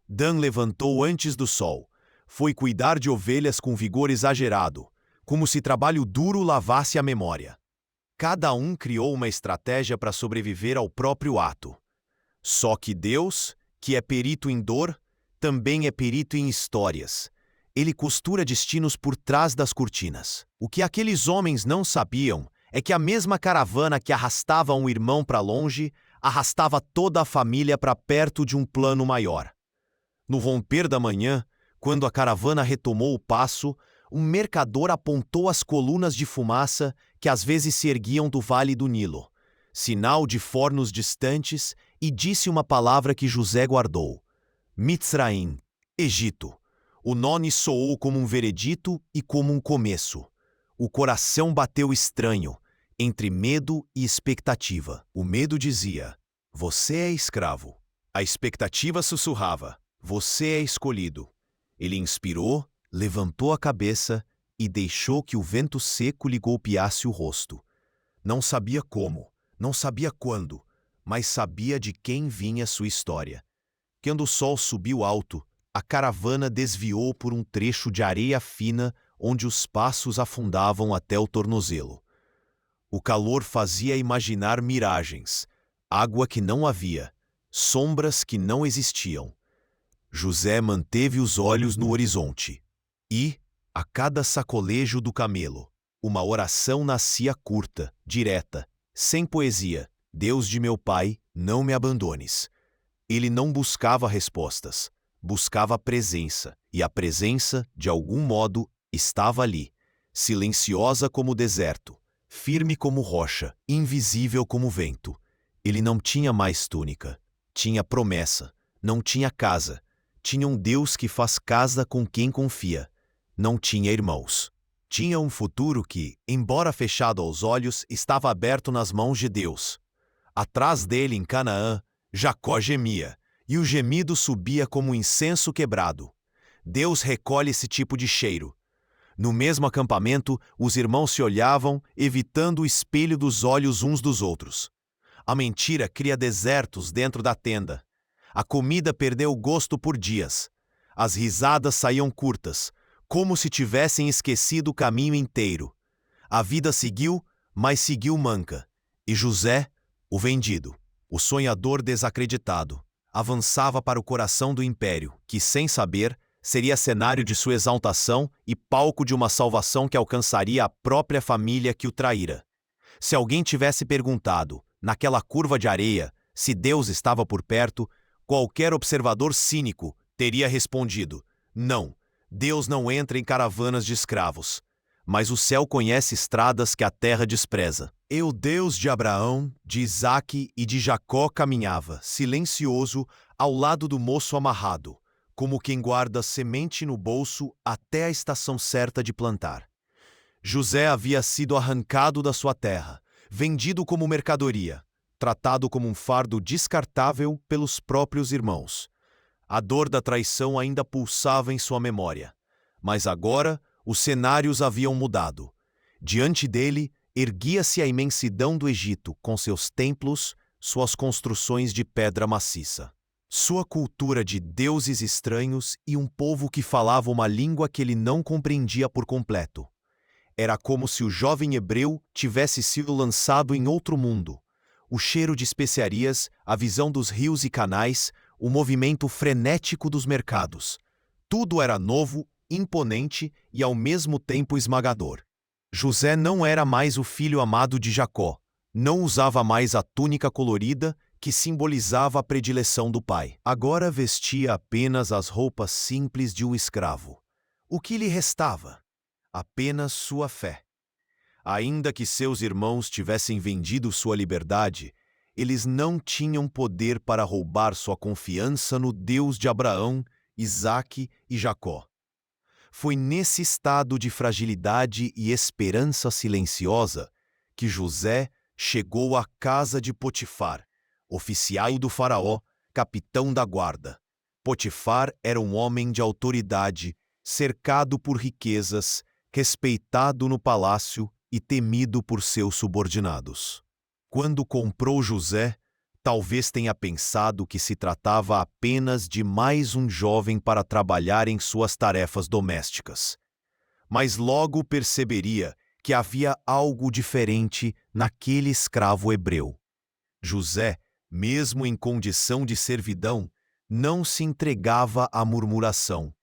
Dan levantou antes do sol. Foi cuidar de ovelhas com vigor exagerado, como se trabalho duro lavasse a memória. Cada um criou uma estratégia para sobreviver ao próprio ato. Só que Deus, que é perito em dor, também é perito em histórias. Ele costura destinos por trás das cortinas. O que aqueles homens não sabiam é que a mesma caravana que arrastava um irmão para longe, arrastava toda a família para perto de um plano maior. No romper da manhã, quando a caravana retomou o passo, um mercador apontou as colunas de fumaça que às vezes se erguiam do vale do Nilo, sinal de fornos distantes, e disse uma palavra que José guardou: Mitzraim, Egito. O nome soou como um veredito e como um começo. O coração bateu estranho, entre medo e expectativa. O medo dizia: você é escravo. A expectativa sussurrava: você é escolhido. Ele inspirou, levantou a cabeça e deixou que o vento seco lhe golpeasse o rosto. Não sabia como, não sabia quando, mas sabia de quem vinha sua história. Quando o sol subiu alto, a caravana desviou por um trecho de areia fina onde os passos afundavam até o tornozelo. O calor fazia imaginar miragens, água que não havia, sombras que não existiam. José manteve os olhos no horizonte. E, a cada sacolejo do camelo, uma oração nascia curta, direta, sem poesia: Deus de meu pai, não me abandones. Ele não buscava respostas, buscava presença, e a presença, de algum modo, estava ali, silenciosa como o deserto, firme como rocha, invisível como vento. Ele não tinha mais túnica, tinha promessa, não tinha casa, tinha um Deus que faz casa com quem confia. Não tinha irmãos. Tinha um futuro que, embora fechado aos olhos, estava aberto nas mãos de Deus. Atrás dele, em Canaã, Jacó gemia, e o gemido subia como um incenso quebrado. Deus recolhe esse tipo de cheiro. No mesmo acampamento, os irmãos se olhavam, evitando o espelho dos olhos uns dos outros. A mentira cria desertos dentro da tenda. A comida perdeu o gosto por dias. As risadas saíam curtas, como se tivessem esquecido o caminho inteiro. A vida seguiu, mas seguiu manca. E José, o vendido, o sonhador desacreditado, avançava para o coração do império, que, sem saber, seria cenário de sua exaltação e palco de uma salvação que alcançaria a própria família que o traíra. Se alguém tivesse perguntado, naquela curva de areia, se Deus estava por perto, qualquer observador cínico teria respondido: não, Deus não entra em caravanas de escravos. Mas o céu conhece estradas que a terra despreza. E o Deus de Abraão, de Isaque e de Jacó caminhava, silencioso, ao lado do moço amarrado, como quem guarda semente no bolso até a estação certa de plantar. José havia sido arrancado da sua terra, vendido como mercadoria, tratado como um fardo descartável pelos próprios irmãos. A dor da traição ainda pulsava em sua memória. Mas agora, os cenários haviam mudado. Diante dele, erguia-se a imensidão do Egito, com seus templos, suas construções de pedra maciça. Sua cultura de deuses estranhos e um povo que falava uma língua que ele não compreendia por completo. Era como se o jovem hebreu tivesse sido lançado em outro mundo. O cheiro de especiarias, a visão dos rios e canais, o movimento frenético dos mercados. Tudo era novo, imponente e ao mesmo tempo esmagador. José não era mais o filho amado de Jacó. Não usava mais a túnica colorida que simbolizava a predileção do pai. Agora vestia apenas as roupas simples de um escravo. O que lhe restava? Apenas sua fé. Ainda que seus irmãos tivessem vendido sua liberdade, eles não tinham poder para roubar sua confiança no Deus de Abraão, Isaque e Jacó. Foi nesse estado de fragilidade e esperança silenciosa que José chegou à casa de Potifar, oficial do faraó, capitão da guarda. Potifar era um homem de autoridade, cercado por riquezas, respeitado no palácio e temido por seus subordinados. Quando comprou José, talvez tenha pensado que se tratava apenas de mais um jovem para trabalhar em suas tarefas domésticas. Mas logo perceberia que havia algo diferente naquele escravo hebreu. José, mesmo em condição de servidão, não se entregava à murmuração.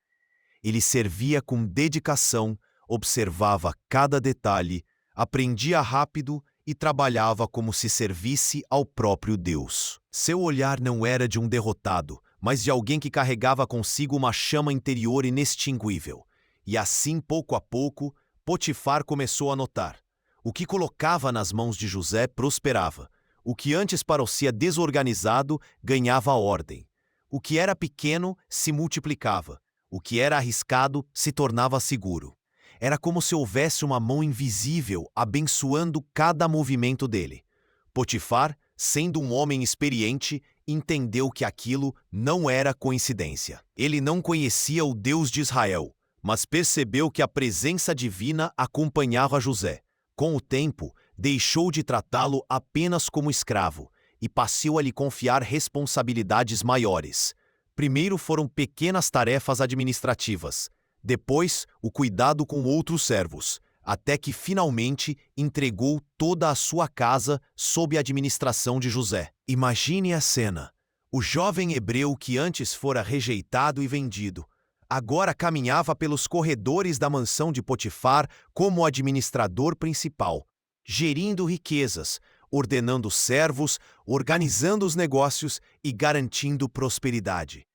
Ele servia com dedicação, observava cada detalhe, aprendia rápido e trabalhava como se servisse ao próprio Deus. Seu olhar não era de um derrotado, mas de alguém que carregava consigo uma chama interior inextinguível. E assim, pouco a pouco, Potifar começou a notar. O que colocava nas mãos de José prosperava. O que antes parecia desorganizado ganhava ordem. O que era pequeno se multiplicava. O que era arriscado se tornava seguro. Era como se houvesse uma mão invisível abençoando cada movimento dele. Potifar, sendo um homem experiente, entendeu que aquilo não era coincidência. Ele não conhecia o Deus de Israel, mas percebeu que a presença divina acompanhava José. Com o tempo, deixou de tratá-lo apenas como escravo e passou a lhe confiar responsabilidades maiores. Primeiro foram pequenas tarefas administrativas, depois o cuidado com outros servos, até que finalmente entregou toda a sua casa sob a administração de José. Imagine a cena. O jovem hebreu que antes fora rejeitado e vendido, agora caminhava pelos corredores da mansão de Potifar como administrador principal, gerindo riquezas, ordenando servos, organizando os negócios e garantindo prosperidade.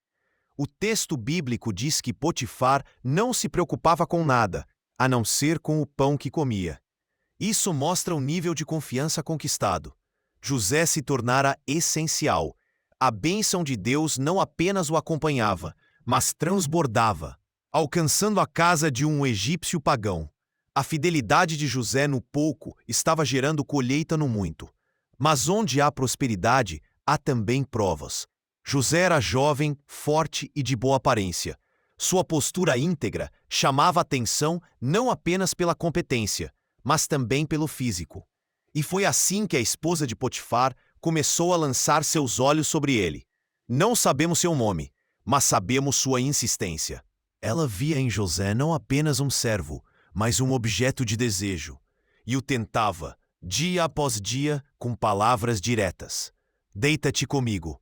O texto bíblico diz que Potifar não se preocupava com nada, a não ser com o pão que comia. Isso mostra o nível de confiança conquistado. José se tornara essencial. A bênção de Deus não apenas o acompanhava, mas transbordava, alcançando a casa de um egípcio pagão. A fidelidade de José no pouco estava gerando colheita no muito. Mas onde há prosperidade, há também provas. José era jovem, forte e de boa aparência. Sua postura íntegra chamava atenção não apenas pela competência, mas também pelo físico. E foi assim que a esposa de Potifar começou a lançar seus olhos sobre ele. Não sabemos seu nome, mas sabemos sua insistência. Ela via em José não apenas um servo, mas um objeto de desejo, e o tentava, dia após dia, com palavras diretas. Deita-te comigo.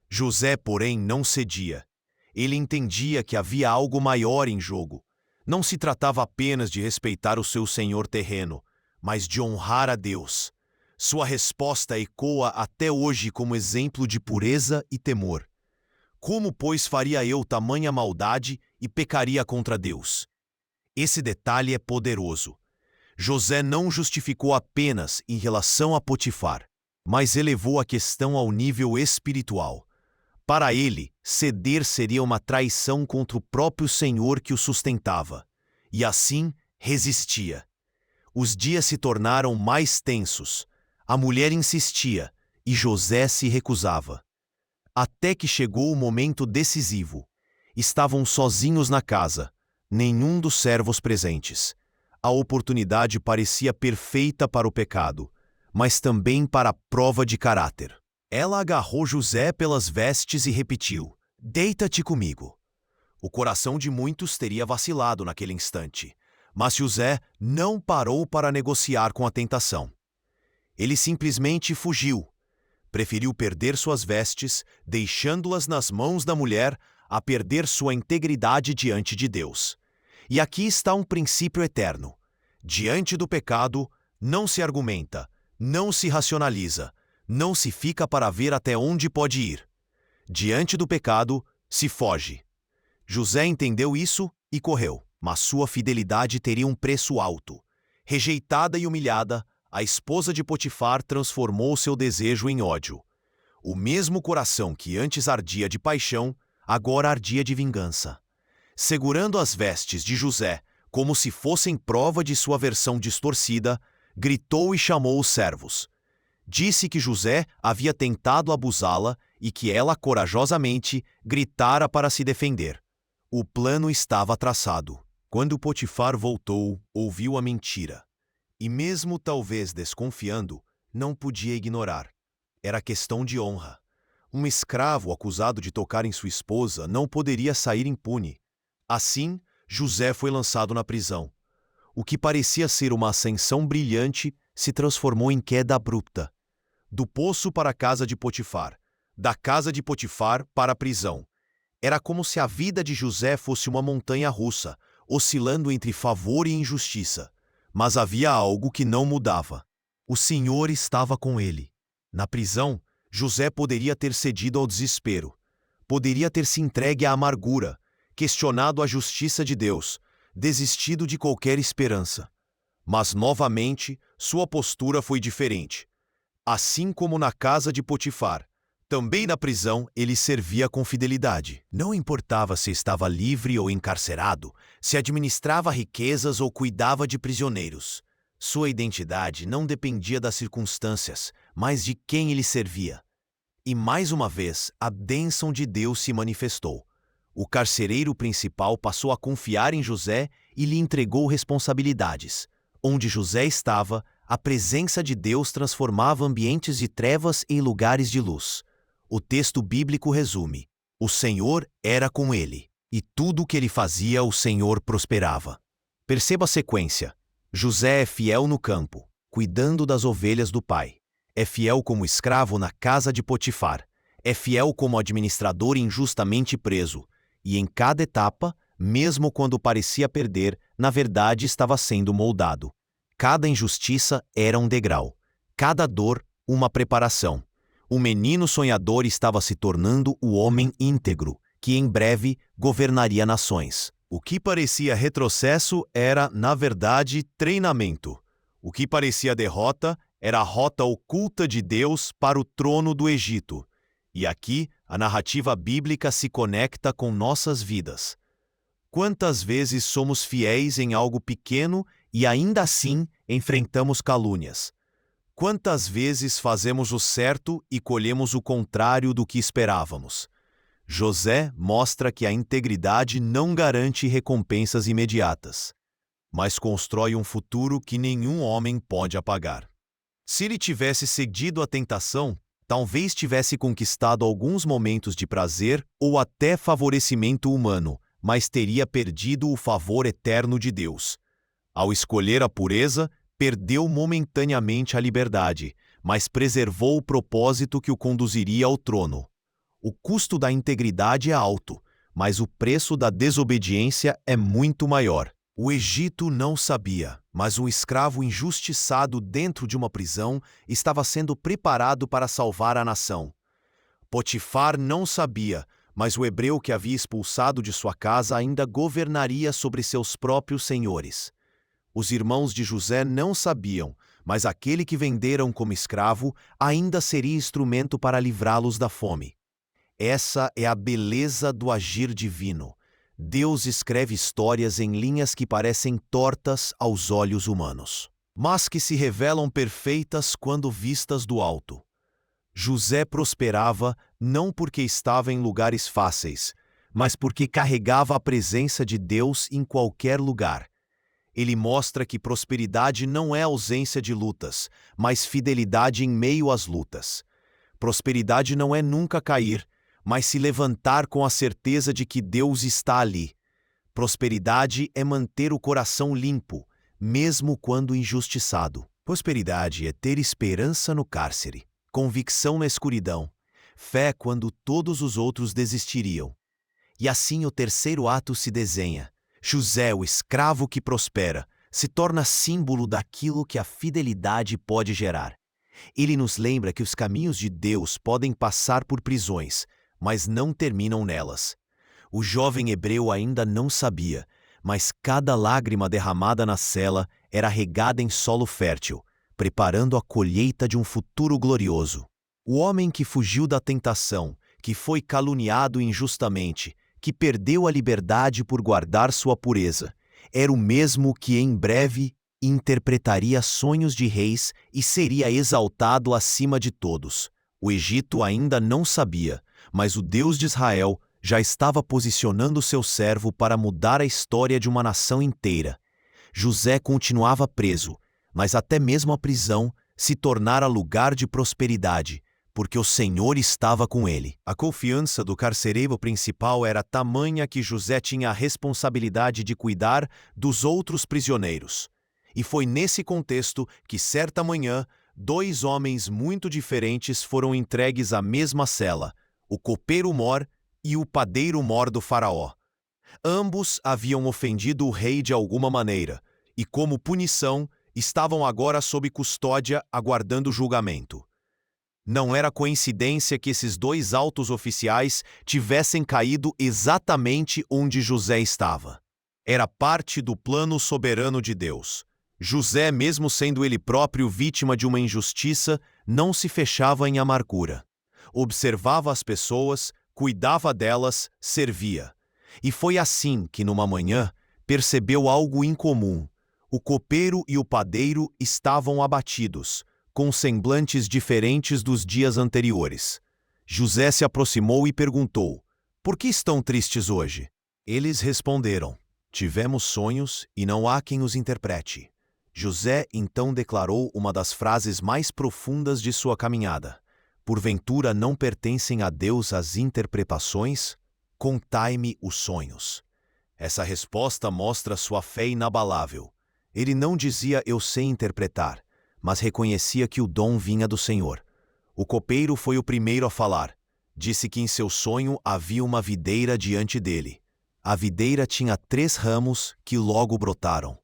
José, porém, não cedia. Ele entendia que havia algo maior em jogo. Não se tratava apenas de respeitar o seu senhor terreno, mas de honrar a Deus. Sua resposta ecoa até hoje como exemplo de pureza e temor. Como, pois, faria eu tamanha maldade e pecaria contra Deus? Esse detalhe é poderoso. José não justificou apenas em relação a Potifar, mas elevou a questão ao nível espiritual. Para ele, ceder seria uma traição contra o próprio Senhor que o sustentava, e assim resistia. Os dias se tornaram mais tensos. A mulher insistia, e José se recusava. Até que chegou o momento decisivo. Estavam sozinhos na casa, nenhum dos servos presentes. A oportunidade parecia perfeita para o pecado, mas também para a prova de caráter. Ela agarrou José pelas vestes e repetiu: "Deita-te comigo." O coração de muitos teria vacilado naquele instante, mas José não parou para negociar com a tentação. Ele simplesmente fugiu. Preferiu perder suas vestes, deixando-as nas mãos da mulher, a perder sua integridade diante de Deus. E aqui está um princípio eterno. Diante do pecado, não se argumenta, não se racionaliza, não se fica para ver até onde pode ir. Diante do pecado, se foge. José entendeu isso e correu, mas sua fidelidade teria um preço alto. Rejeitada e humilhada, a esposa de Potifar transformou seu desejo em ódio. O mesmo coração que antes ardia de paixão, agora ardia de vingança. Segurando as vestes de José, como se fossem prova de sua versão distorcida, gritou e chamou os servos. Disse que José havia tentado abusá-la e que ela corajosamente gritara para se defender. O plano estava traçado. Quando Potifar voltou, ouviu a mentira. E mesmo talvez desconfiando, não podia ignorar. Era questão de honra. Um escravo acusado de tocar em sua esposa não poderia sair impune. Assim, José foi lançado na prisão. O que parecia ser uma ascensão brilhante se transformou em queda abrupta. Do poço para a casa de Potifar, da casa de Potifar para a prisão. Era como se a vida de José fosse uma montanha russa, oscilando entre favor e injustiça. Mas havia algo que não mudava. O Senhor estava com ele. Na prisão, José poderia ter cedido ao desespero. Poderia ter se entregue à amargura, questionado a justiça de Deus, desistido de qualquer esperança. Mas, novamente, sua postura foi diferente. Assim como na casa de Potifar, também na prisão ele servia com fidelidade. Não importava se estava livre ou encarcerado, se administrava riquezas ou cuidava de prisioneiros. Sua identidade não dependia das circunstâncias, mas de quem ele servia. E mais uma vez, a bênção de Deus se manifestou. O carcereiro principal passou a confiar em José e lhe entregou responsabilidades. Onde José estava, a presença de Deus transformava ambientes de trevas em lugares de luz. O texto bíblico resume: o Senhor era com ele, e tudo o que ele fazia o Senhor prosperava. Perceba a sequência. José é fiel no campo, cuidando das ovelhas do pai. É fiel como escravo na casa de Potifar. É fiel como administrador injustamente preso. E em cada etapa, mesmo quando parecia perder, na verdade estava sendo moldado. Cada injustiça era um degrau. Cada dor, uma preparação. O menino sonhador estava se tornando o homem íntegro, que em breve governaria nações. O que parecia retrocesso era, na verdade, treinamento. O que parecia derrota era a rota oculta de Deus para o trono do Egito. E aqui, a narrativa bíblica se conecta com nossas vidas. Quantas vezes somos fiéis em algo pequeno e ainda assim enfrentamos calúnias? Quantas vezes fazemos o certo e colhemos o contrário do que esperávamos? José mostra que a integridade não garante recompensas imediatas, mas constrói um futuro que nenhum homem pode apagar. Se ele tivesse cedido à tentação, talvez tivesse conquistado alguns momentos de prazer ou até favorecimento humano, mas teria perdido o favor eterno de Deus. Ao escolher a pureza, perdeu momentaneamente a liberdade, mas preservou o propósito que o conduziria ao trono. O custo da integridade é alto, mas o preço da desobediência é muito maior. O Egito não sabia, mas um escravo injustiçado dentro de uma prisão estava sendo preparado para salvar a nação. Potifar não sabia, mas o hebreu que havia expulsado de sua casa ainda governaria sobre seus próprios senhores. Os irmãos de José não sabiam, mas aquele que venderam como escravo ainda seria instrumento para livrá-los da fome. Essa é a beleza do agir divino. Deus escreve histórias em linhas que parecem tortas aos olhos humanos, mas que se revelam perfeitas quando vistas do alto. José prosperava não porque estava em lugares fáceis, mas porque carregava a presença de Deus em qualquer lugar. Ele mostra que prosperidade não é ausência de lutas, mas fidelidade em meio às lutas. Prosperidade não é nunca cair, mas se levantar com a certeza de que Deus está ali. Prosperidade é manter o coração limpo, mesmo quando injustiçado. Prosperidade é ter esperança no cárcere, convicção na escuridão, fé quando todos os outros desistiriam. E assim o terceiro ato se desenha. José, o escravo que prospera, se torna símbolo daquilo que a fidelidade pode gerar. Ele nos lembra que os caminhos de Deus podem passar por prisões, mas não terminam nelas. O jovem hebreu ainda não sabia, mas cada lágrima derramada na cela era regada em solo fértil, preparando a colheita de um futuro glorioso. O homem que fugiu da tentação, que foi caluniado injustamente, que perdeu a liberdade por guardar sua pureza, era o mesmo que em breve interpretaria sonhos de reis e seria exaltado acima de todos. O Egito ainda não sabia, mas o Deus de Israel já estava posicionando seu servo para mudar a história de uma nação inteira. José continuava preso, mas até mesmo a prisão se tornara lugar de prosperidade, porque o Senhor estava com ele. A confiança do carcereiro principal era tamanha que José tinha a responsabilidade de cuidar dos outros prisioneiros. E foi nesse contexto que, certa manhã, 2 homens muito diferentes foram entregues à mesma cela, o copeiro-mor e o padeiro-mor do faraó. Ambos haviam ofendido o rei de alguma maneira, e como punição, estavam agora sob custódia aguardando julgamento. Não era coincidência que esses 2 altos oficiais tivessem caído exatamente onde José estava. Era parte do plano soberano de Deus. José, mesmo sendo ele próprio vítima de uma injustiça, não se fechava em amargura. Observava as pessoas, cuidava delas, servia. E foi assim que, numa manhã, percebeu algo incomum. O copeiro e o padeiro estavam abatidos, com semblantes diferentes dos dias anteriores. José se aproximou e perguntou: "Por que estão tristes hoje?" Eles responderam: "Tivemos sonhos e não há quem os interprete." José então declarou uma das frases mais profundas de sua caminhada: "Porventura não pertencem a Deus as interpretações? Contai-me os sonhos." Essa resposta mostra sua fé inabalável. Ele não dizia "eu sei interpretar", mas reconhecia que o dom vinha do Senhor. O copeiro foi o primeiro a falar. Disse que em seu sonho havia uma videira diante dele. A videira tinha 3 ramos que logo brotaram.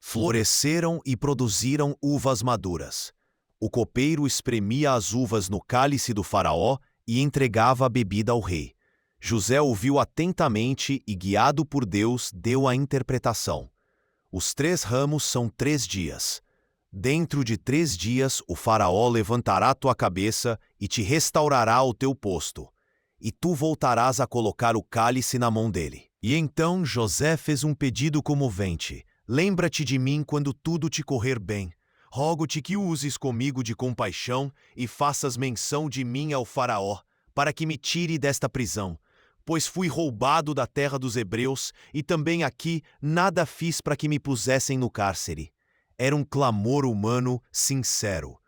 Floresceram e produziram uvas maduras. O copeiro espremia as uvas no cálice do faraó e entregava a bebida ao rei. José ouviu atentamente e, guiado por Deus, deu a interpretação. Os 3 ramos são 3 dias. Dentro de 3 dias o faraó levantará tua cabeça e te restaurará o teu posto, e tu voltarás a colocar o cálice na mão dele. E então José fez um pedido comovente: "Lembra-te de mim quando tudo te correr bem. Rogo-te que uses comigo de compaixão e faças menção de mim ao faraó, para que me tire desta prisão. Pois fui roubado da terra dos hebreus, e também aqui nada fiz para que me pusessem no cárcere." Era um clamor humano sincero.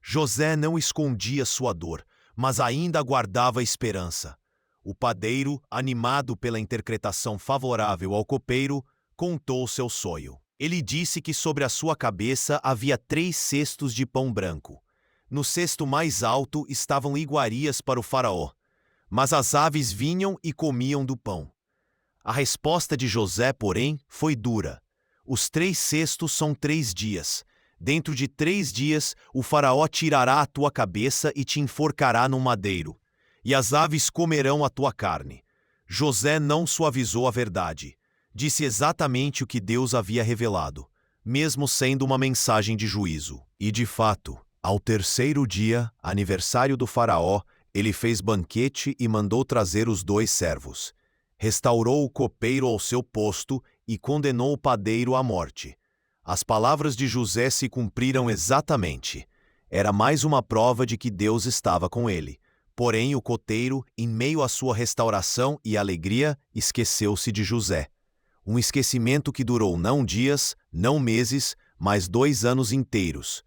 José não escondia sua dor, mas ainda guardava esperança. O padeiro, animado pela interpretação favorável ao copeiro, contou seu sonho. Ele disse que sobre a sua cabeça havia 3 cestos de pão branco. No cesto mais alto estavam iguarias para o faraó, mas as aves vinham e comiam do pão. A resposta de José, porém, foi dura. Os 3 cestos são 3 dias. Dentro de 3 dias, o faraó tirará a tua cabeça e te enforcará num madeiro, e as aves comerão a tua carne. José não suavizou a verdade. Disse exatamente o que Deus havia revelado, mesmo sendo uma mensagem de juízo. E de fato, ao 3º dia, aniversário do faraó, ele fez banquete e mandou trazer os 2 servos. Restaurou o copeiro ao seu posto e condenou o padeiro à morte. As palavras de José se cumpriram exatamente. Era mais uma prova de que Deus estava com ele. Porém, o copeiro, em meio à sua restauração e alegria, esqueceu-se de José. Um esquecimento que durou não dias, não meses, mas 2 anos inteiros.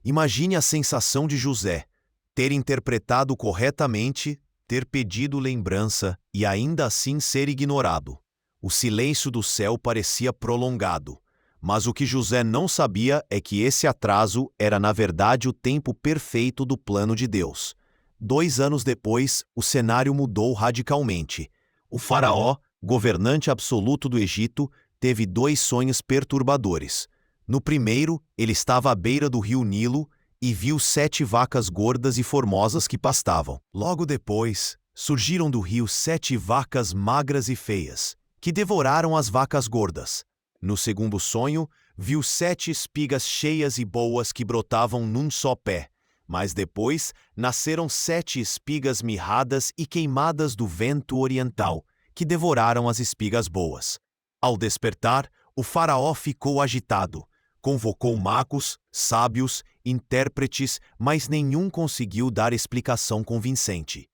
Imagine a sensação de José: ter interpretado corretamente, ter pedido lembrança e ainda assim ser ignorado. O silêncio do céu parecia prolongado, mas o que José não sabia é que esse atraso era na verdade o tempo perfeito do plano de Deus. 2 anos depois, o cenário mudou radicalmente. O faraó, governante absoluto do Egito, teve 2 sonhos perturbadores. No primeiro, ele estava à beira do rio Nilo e viu 7 vacas gordas e formosas que pastavam. Logo depois, surgiram do rio 7 vacas magras e feias, que devoraram as vacas gordas. No segundo sonho, viu 7 espigas cheias e boas que brotavam num só pé. Mas depois nasceram 7 espigas mirradas e queimadas do vento oriental, que devoraram as espigas boas. Ao despertar, o faraó ficou agitado. Convocou magos, sábios intérpretes, mas nenhum conseguiu dar explicação convincente.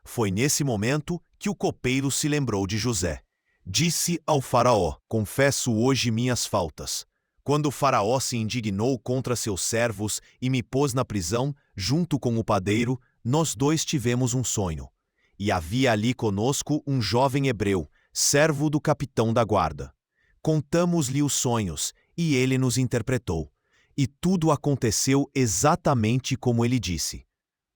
Foi nesse momento que o copeiro se lembrou de José. Disse ao faraó: confesso hoje minhas faltas. Quando o faraó se indignou contra seus servos e me pôs na prisão, junto com o padeiro, nós dois tivemos um sonho. E havia ali conosco um jovem hebreu, servo do capitão da guarda. Contamos-lhe os sonhos, e ele nos interpretou. E tudo aconteceu exatamente como ele disse.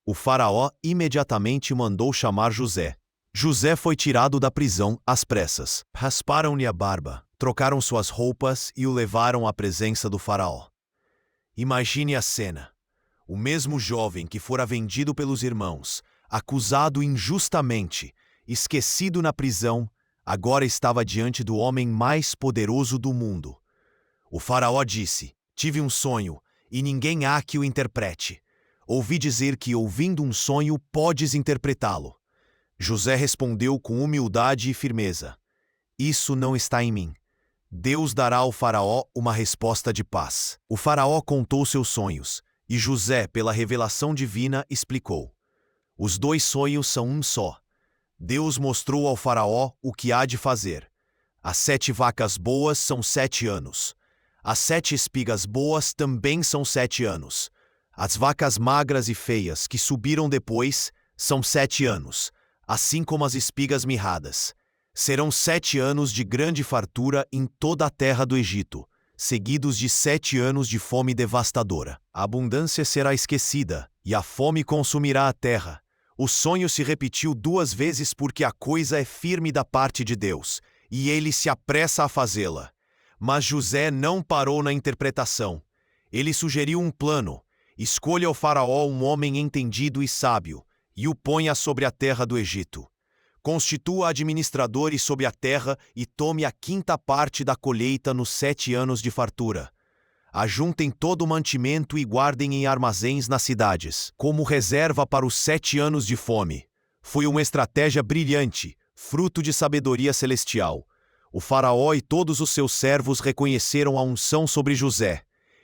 O faraó imediatamente mandou chamar José. José foi tirado da prisão às pressas. Rasparam-lhe a barba, trocaram suas roupas e o levaram à presença do faraó. Imagine a cena. O mesmo jovem que fora vendido pelos irmãos, acusado injustamente, esquecido na prisão, agora estava diante do homem mais poderoso do mundo. O faraó disse: tive um sonho, e ninguém há que o interprete. Ouvi dizer que, ouvindo um sonho, podes interpretá-lo. José respondeu com humildade e firmeza: isso não está em mim. Deus dará ao faraó uma resposta de paz. O faraó contou seus sonhos, e José, pela revelação divina, explicou. Os dois sonhos são um só. Deus mostrou ao faraó o que há de fazer. As 7 vacas boas são 7 anos. As 7 espigas boas também são 7 anos. As vacas magras e feias que subiram depois são 7 anos, assim como as espigas mirradas. Serão 7 anos de grande fartura em toda a terra do Egito, seguidos de 7 anos de fome devastadora. A abundância será esquecida, e a fome consumirá a terra. O sonho se repetiu 2 vezes porque a coisa é firme da parte de Deus, e ele se apressa a fazê-la. Mas José não parou na interpretação. Ele sugeriu um plano. Escolha ao faraó um homem entendido e sábio, e o ponha sobre a terra do Egito. Constitua administradores sobre a terra e tome a 5ª parte da colheita nos 7 anos de fartura. Ajuntem todo o mantimento e guardem em armazéns nas cidades, como reserva para os 7 anos de fome. Foi uma estratégia brilhante, fruto de sabedoria celestial. O faraó e todos os seus servos reconheceram a unção sobre José.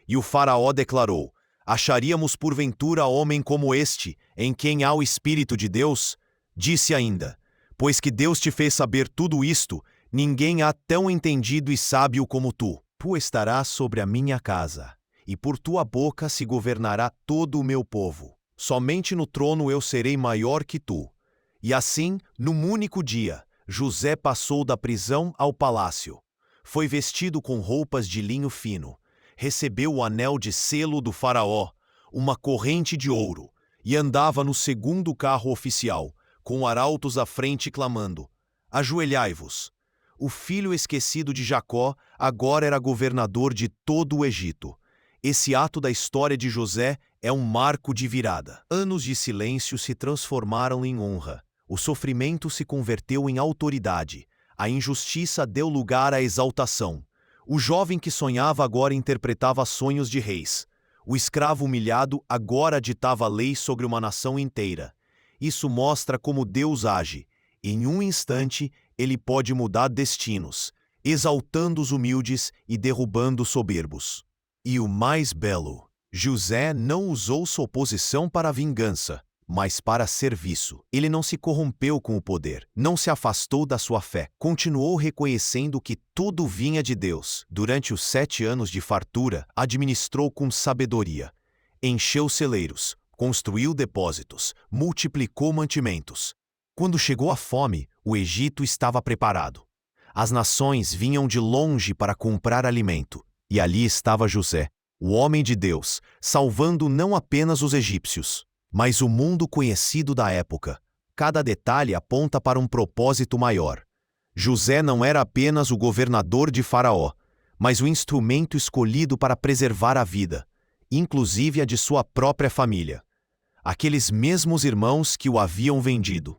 E o faraó declarou: acharíamos porventura homem como este, em quem há o Espírito de Deus? Disse ainda: pois que Deus te fez saber tudo isto, ninguém há tão entendido e sábio como tu. Tu estarás sobre a minha casa, e por tua boca se governará todo o meu povo. Somente no trono eu serei maior que tu. E assim, num único dia, José passou da prisão ao palácio. Foi vestido com roupas de linho fino. Recebeu o anel de selo do faraó, uma corrente de ouro, e andava no 2º carro oficial, com arautos à frente clamando: ajoelhai-vos. O filho esquecido de Jacó agora era governador de todo o Egito. Esse ato da história de José é um marco de virada. Anos de silêncio se transformaram em honra. O sofrimento se converteu em autoridade. A injustiça deu lugar à exaltação. O jovem que sonhava agora interpretava sonhos de reis. O escravo humilhado agora ditava lei sobre uma nação inteira. Isso mostra como Deus age. Em um instante, ele pode mudar destinos, exaltando os humildes e derrubando os soberbos. E o mais belo, José não usou sua posição para a vingança, mas para serviço. Ele não se corrompeu com o poder, não se afastou da sua fé, continuou reconhecendo que tudo vinha de Deus. Durante os 7 anos de fartura, administrou com sabedoria. Encheu celeiros, construiu depósitos, multiplicou mantimentos. Quando chegou a fome, o Egito estava preparado. As nações vinham de longe para comprar alimento, e ali estava José, o homem de Deus, salvando não apenas os egípcios, mas o mundo conhecido da época. Cada detalhe aponta para um propósito maior. José não era apenas o governador de Faraó, mas o instrumento escolhido para preservar a vida, inclusive a de sua própria família. Aqueles mesmos irmãos que o haviam vendido.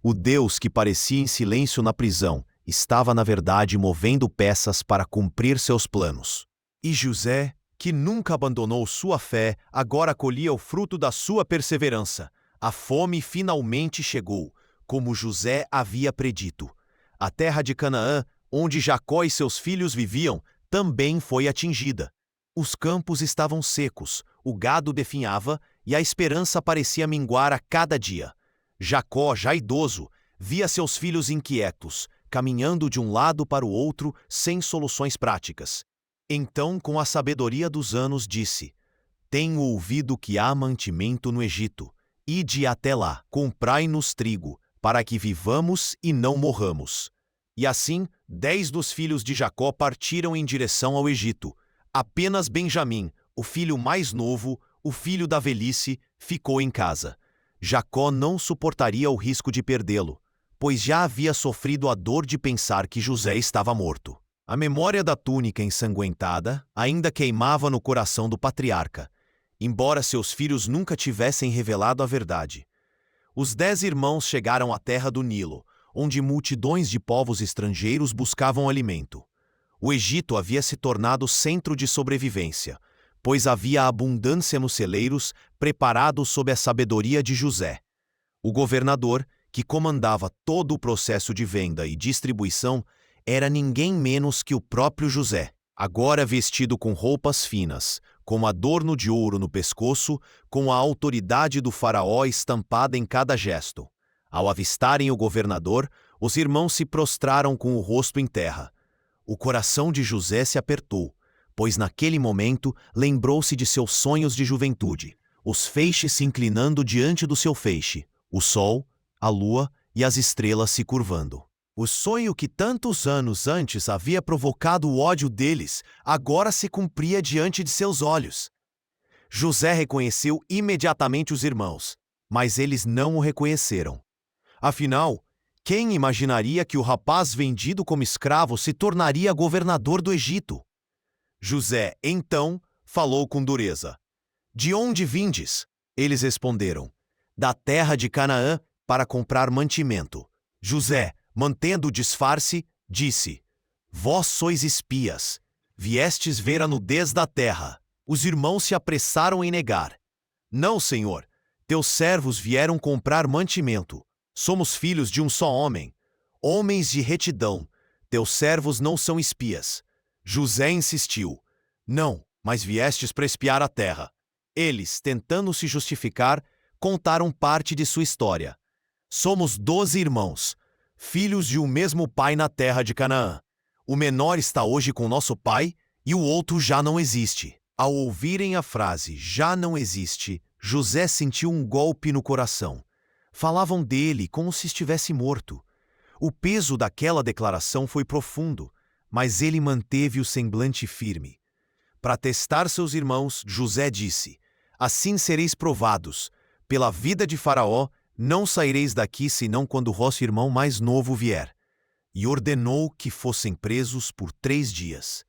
O Deus que parecia em silêncio na prisão estava, na verdade, movendo peças para cumprir seus planos. E José, que nunca abandonou sua fé, agora colhia o fruto da sua perseverança. A fome finalmente chegou, como José havia predito. A terra de Canaã, onde Jacó e seus filhos viviam, também foi atingida. Os campos estavam secos, o gado definhava e a esperança parecia minguar a cada dia. Jacó, já idoso, via seus filhos inquietos, caminhando de um lado para o outro sem soluções práticas. Então, com a sabedoria dos anos, disse: Tenho ouvido que há mantimento no Egito. Ide até lá, comprai-nos trigo, para que vivamos e não morramos. E assim, 10 dos filhos de Jacó partiram em direção ao Egito. Apenas Benjamim, o filho mais novo, o filho da velhice, ficou em casa. Jacó não suportaria o risco de perdê-lo, pois já havia sofrido a dor de pensar que José estava morto. A memória da túnica ensanguentada ainda queimava no coração do patriarca, embora seus filhos nunca tivessem revelado a verdade. Os 10 irmãos chegaram à terra do Nilo, onde multidões de povos estrangeiros buscavam alimento. O Egito havia se tornado centro de sobrevivência, pois havia abundância nos celeiros preparados sob a sabedoria de José. O governador, que comandava todo o processo de venda e distribuição, era ninguém menos que o próprio José, agora vestido com roupas finas, com adorno de ouro no pescoço, com a autoridade do faraó estampada em cada gesto. Ao avistarem o governador, os irmãos se prostraram com o rosto em terra. O coração de José se apertou, pois naquele momento lembrou-se de seus sonhos de juventude, os feixes se inclinando diante do seu feixe, o sol, a lua e as estrelas se curvando. O sonho que tantos anos antes havia provocado o ódio deles, agora se cumpria diante de seus olhos. José reconheceu imediatamente os irmãos, mas eles não o reconheceram. Afinal, quem imaginaria que o rapaz vendido como escravo se tornaria governador do Egito? José, então, falou com dureza. De onde vindes? Eles responderam. Da terra de Canaã, para comprar mantimento. José, mantendo o disfarce, disse: Vós sois espias. Viestes ver a nudez da terra. Os irmãos se apressaram em negar. Não, senhor. Teus servos vieram comprar mantimento. Somos filhos de um só homem. Homens de retidão. Teus servos não são espias. José insistiu. Não, mas viestes para espiar a terra. Eles, tentando se justificar, contaram parte de sua história. Somos 12 irmãos, filhos de um mesmo pai na terra de Canaã. O menor está hoje com nosso pai e o outro já não existe. Ao ouvirem a frase "já não existe", José sentiu um golpe no coração. Falavam dele como se estivesse morto. O peso daquela declaração foi profundo, mas ele manteve o semblante firme. Para testar seus irmãos, José disse: Assim sereis provados. Pela vida de Faraó, não saireis daqui senão quando o vosso irmão mais novo vier. E ordenou que fossem presos por 3 dias.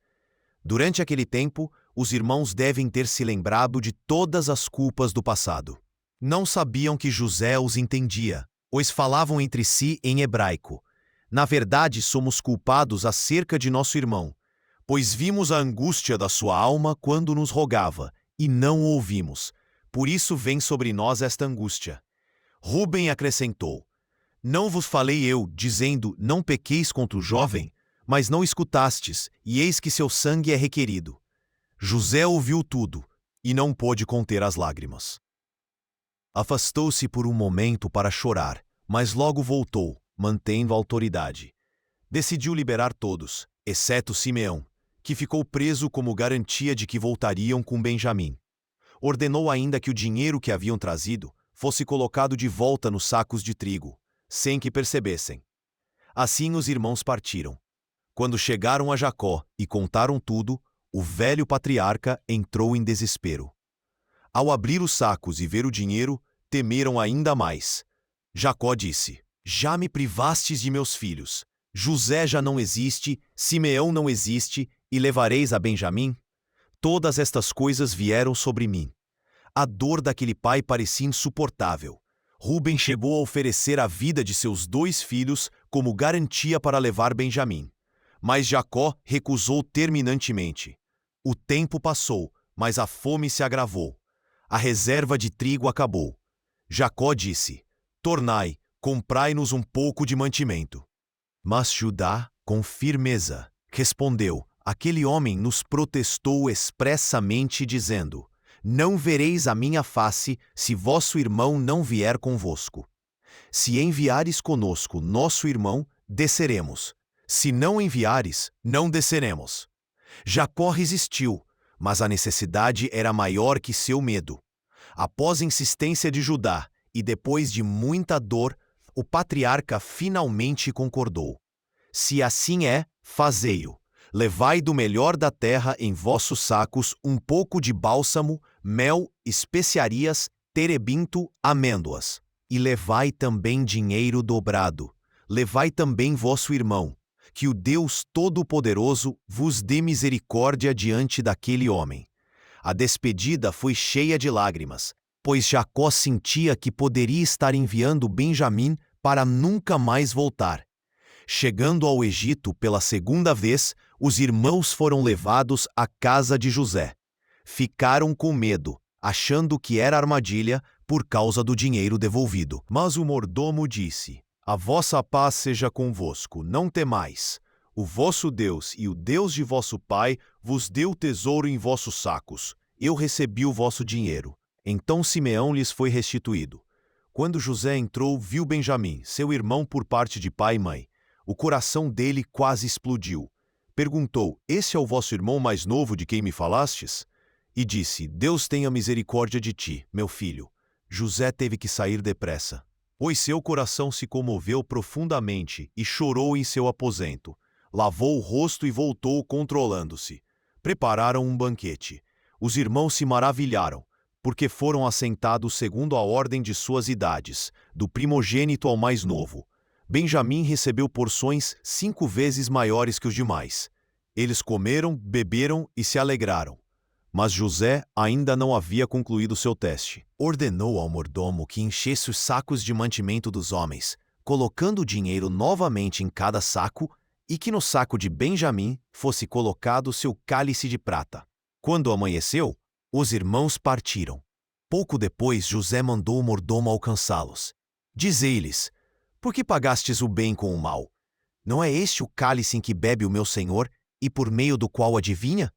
Durante aquele tempo, os irmãos devem ter se lembrado de todas as culpas do passado. Não sabiam que José os entendia, pois falavam entre si em hebraico. Na verdade, somos culpados acerca de nosso irmão, pois vimos a angústia da sua alma quando nos rogava, e não o ouvimos. Por isso vem sobre nós esta angústia. Rúben acrescentou: Não vos falei eu, dizendo, não pequeis contra o jovem, mas não escutastes, e eis que seu sangue é requerido. José ouviu tudo, e não pôde conter as lágrimas. Afastou-se por um momento para chorar, mas logo voltou, mantendo a autoridade. Decidiu liberar todos, exceto Simeão, que ficou preso como garantia de que voltariam com Benjamim. Ordenou ainda que o dinheiro que haviam trazido fosse colocado de volta nos sacos de trigo, sem que percebessem. Assim os irmãos partiram. Quando chegaram a Jacó e contaram tudo, o velho patriarca entrou em desespero. Ao abrir os sacos e ver o dinheiro, temeram ainda mais. Jacó disse: Já me privastes de meus filhos. José já não existe, Simeão não existe, e levareis a Benjamim? Todas estas coisas vieram sobre mim. A dor daquele pai parecia insuportável. Rúben chegou a oferecer a vida de seus 2 filhos como garantia para levar Benjamim. Mas Jacó recusou terminantemente. O tempo passou, mas a fome se agravou. A reserva de trigo acabou. Jacó disse: Tornai, comprai-nos um pouco de mantimento. Mas Judá, com firmeza, respondeu: Aquele homem nos protestou expressamente dizendo: Não vereis a minha face, se vosso irmão não vier convosco. Se enviares conosco nosso irmão, desceremos. Se não enviares, não desceremos. Jacó resistiu, mas a necessidade era maior que seu medo. Após insistência de Judá, e depois de muita dor, o patriarca finalmente concordou. Se assim é, fazei-o. Levai do melhor da terra em vossos sacos um pouco de bálsamo, mel, especiarias, terebinto, amêndoas. E levai também dinheiro dobrado. Levai também vosso irmão, que o Deus Todo-Poderoso vos dê misericórdia diante daquele homem. A despedida foi cheia de lágrimas, pois Jacó sentia que poderia estar enviando Benjamim para nunca mais voltar. Chegando ao Egito pela segunda vez, os irmãos foram levados à casa de José. Ficaram com medo, achando que era armadilha por causa do dinheiro devolvido. Mas o mordomo disse: A vossa paz seja convosco, não temais. O vosso Deus e o Deus de vosso pai vos deu tesouro em vossos sacos. Eu recebi o vosso dinheiro. Então Simeão lhes foi restituído. Quando José entrou, viu Benjamim, seu irmão por parte de pai e mãe. O coração dele quase explodiu. Perguntou: Esse é o vosso irmão mais novo de quem me falastes? E disse: Deus tenha misericórdia de ti, meu filho. José teve que sair depressa, pois seu coração se comoveu profundamente e chorou em seu aposento. Lavou o rosto e voltou controlando-se. Prepararam um banquete. Os irmãos se maravilharam, porque foram assentados segundo a ordem de suas idades, do primogênito ao mais novo. Benjamim recebeu porções 5 vezes maiores que os demais. Eles comeram, beberam e se alegraram. Mas José ainda não havia concluído seu teste. Ordenou ao mordomo que enchesse os sacos de mantimento dos homens, colocando o dinheiro novamente em cada saco, e que no saco de Benjamim fosse colocado seu cálice de prata. Quando amanheceu, os irmãos partiram. Pouco depois, José mandou o mordomo alcançá-los. Dizei-lhes: Por que pagastes o bem com o mal? Não é este o cálice em que bebe o meu senhor, e por meio do qual adivinha?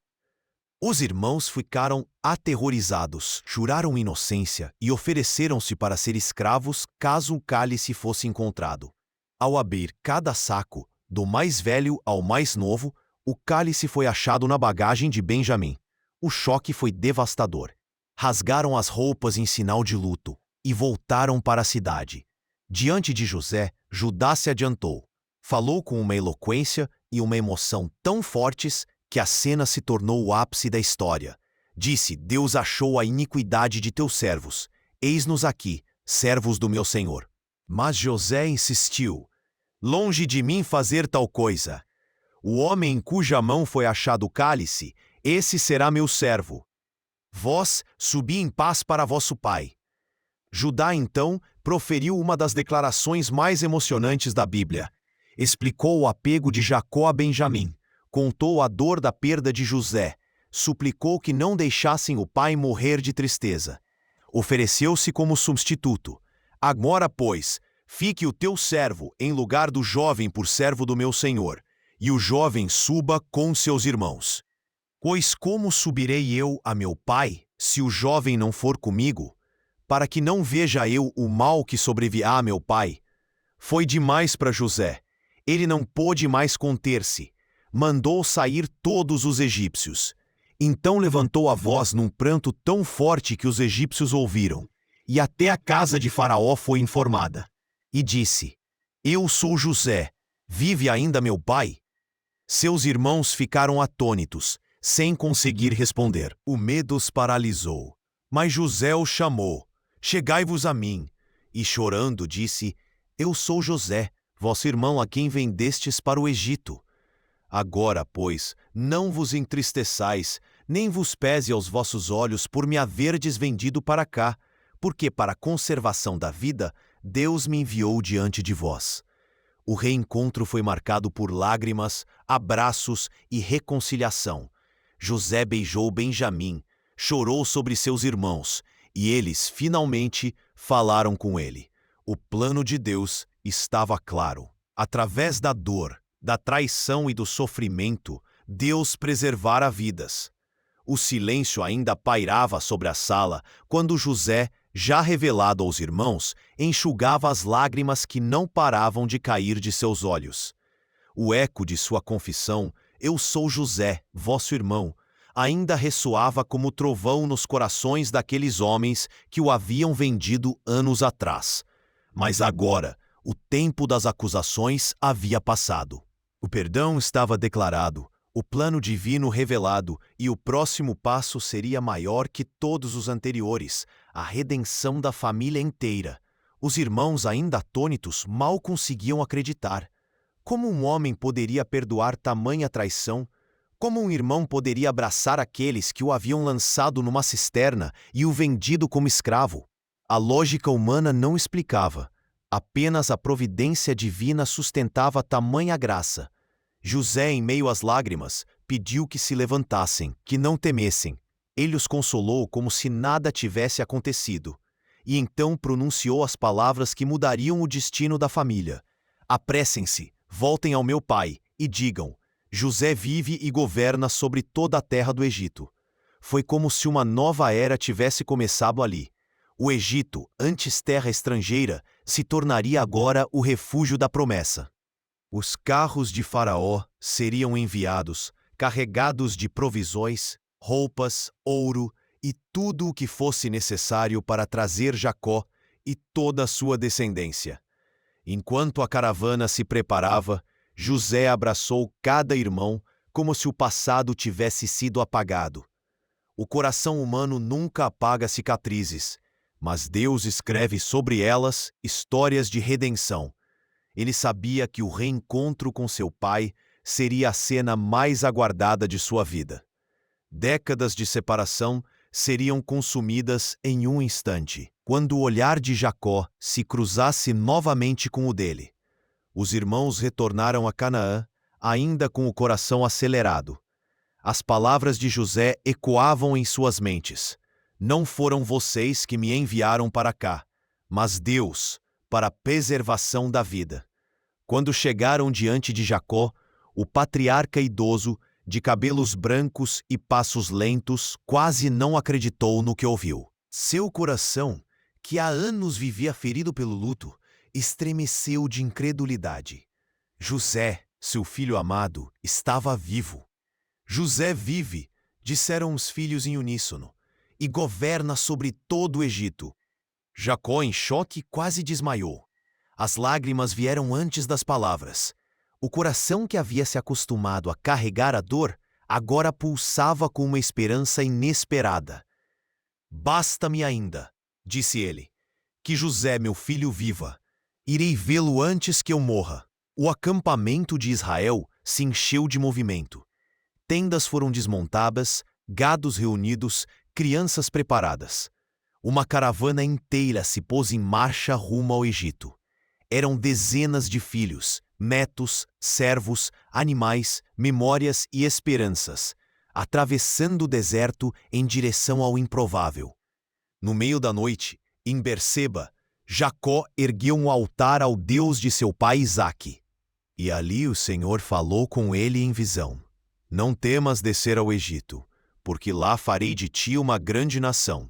Os irmãos ficaram aterrorizados, juraram inocência e ofereceram-se para ser escravos caso o cálice fosse encontrado. Ao abrir cada saco, do mais velho ao mais novo, o cálice foi achado na bagagem de Benjamim. O choque foi devastador. Rasgaram as roupas em sinal de luto e voltaram para a cidade. Diante de José, Judá se adiantou. Falou com uma eloquência e uma emoção tão fortes que a cena se tornou o ápice da história. Disse: Deus achou a iniquidade de teus servos. Eis-nos aqui, servos do meu senhor. Mas José insistiu: Longe de mim fazer tal coisa. O homem em cuja mão foi achado o cálice, esse será meu servo. Vós subi em paz para vosso pai. Judá então proferiu uma das declarações mais emocionantes da Bíblia. Explicou o apego de Jacó a Benjamim, contou a dor da perda de José, suplicou que não deixassem o pai morrer de tristeza. Ofereceu-se como substituto. Agora, pois, fique o teu servo em lugar do jovem por servo do meu senhor, e o jovem suba com seus irmãos. Pois como subirei eu a meu pai, se o jovem não for comigo, para que não veja eu o mal que sobrevirá a meu pai? Foi demais para José. Ele não pôde mais conter-se. Mandou sair todos os egípcios. Então levantou a voz num pranto tão forte que os egípcios ouviram, e até a casa de Faraó foi informada. E disse: Eu sou José. Vive ainda meu pai? Seus irmãos ficaram atônitos, sem conseguir responder. O medo os paralisou. Mas José os chamou: Chegai-vos a mim. E chorando disse: Eu sou José, vosso irmão a quem vendestes para o Egito. Agora, pois, não vos entristeçais, nem vos pese aos vossos olhos por me haverdes vendido para cá, porque para a conservação da vida Deus me enviou diante de vós. O reencontro foi marcado por lágrimas, abraços e reconciliação. José beijou Benjamim, chorou sobre seus irmãos, e eles, finalmente, falaram com ele. O plano de Deus estava claro. Através da dor, da traição e do sofrimento, Deus preservara vidas. O silêncio ainda pairava sobre a sala quando José, já revelado aos irmãos, enxugava as lágrimas que não paravam de cair de seus olhos. O eco de sua confissão, "Eu sou José, vosso irmão", ainda ressoava como trovão nos corações daqueles homens que o haviam vendido anos atrás. Mas agora, o tempo das acusações havia passado. O perdão estava declarado, o plano divino revelado, e o próximo passo seria maior que todos os anteriores, a redenção da família inteira. Os irmãos, ainda atônitos, mal conseguiam acreditar. Como um homem poderia perdoar tamanha traição? Como um irmão poderia abraçar aqueles que o haviam lançado numa cisterna e o vendido como escravo? A lógica humana não explicava. Apenas a providência divina sustentava tamanha graça. José, em meio às lágrimas, pediu que se levantassem, que não temessem. Ele os consolou como se nada tivesse acontecido. E então pronunciou as palavras que mudariam o destino da família. "Apressem-se, voltem ao meu pai, e digam: José vive e governa sobre toda a terra do Egito." Foi como se uma nova era tivesse começado ali. O Egito, antes terra estrangeira, se tornaria agora o refúgio da promessa. Os carros de Faraó seriam enviados, carregados de provisões, roupas, ouro e tudo o que fosse necessário para trazer Jacó e toda a sua descendência. Enquanto a caravana se preparava, José abraçou cada irmão como se o passado tivesse sido apagado. O coração humano nunca apaga cicatrizes, mas Deus escreve sobre elas histórias de redenção. Ele sabia que o reencontro com seu pai seria a cena mais aguardada de sua vida. Décadas de separação seriam consumidas em um instante, quando o olhar de Jacó se cruzasse novamente com o dele. Os irmãos retornaram a Canaã, ainda com o coração acelerado. As palavras de José ecoavam em suas mentes. "Não foram vocês que me enviaram para cá, mas Deus, para a preservação da vida." Quando chegaram diante de Jacó, o patriarca idoso, de cabelos brancos e passos lentos, quase não acreditou no que ouviu. Seu coração, que há anos vivia ferido pelo luto, estremeceu de incredulidade. José, seu filho amado, estava vivo. "José vive", disseram os filhos em uníssono, "e governa sobre todo o Egito." Jacó, em choque, quase desmaiou. As lágrimas vieram antes das palavras. O coração que havia se acostumado a carregar a dor, agora pulsava com uma esperança inesperada. "Basta-me ainda", disse ele, "que José, meu filho, viva. Irei vê-lo antes que eu morra." O acampamento de Israel se encheu de movimento. Tendas foram desmontadas, gados reunidos, crianças preparadas. Uma caravana inteira se pôs em marcha rumo ao Egito. Eram dezenas de filhos, netos, servos, animais, memórias e esperanças, atravessando o deserto em direção ao improvável. No meio da noite, em Berseba, Jacó ergueu um altar ao Deus de seu pai Isaque. E ali o Senhor falou com ele em visão: "Não temas descer ao Egito, porque lá farei de ti uma grande nação.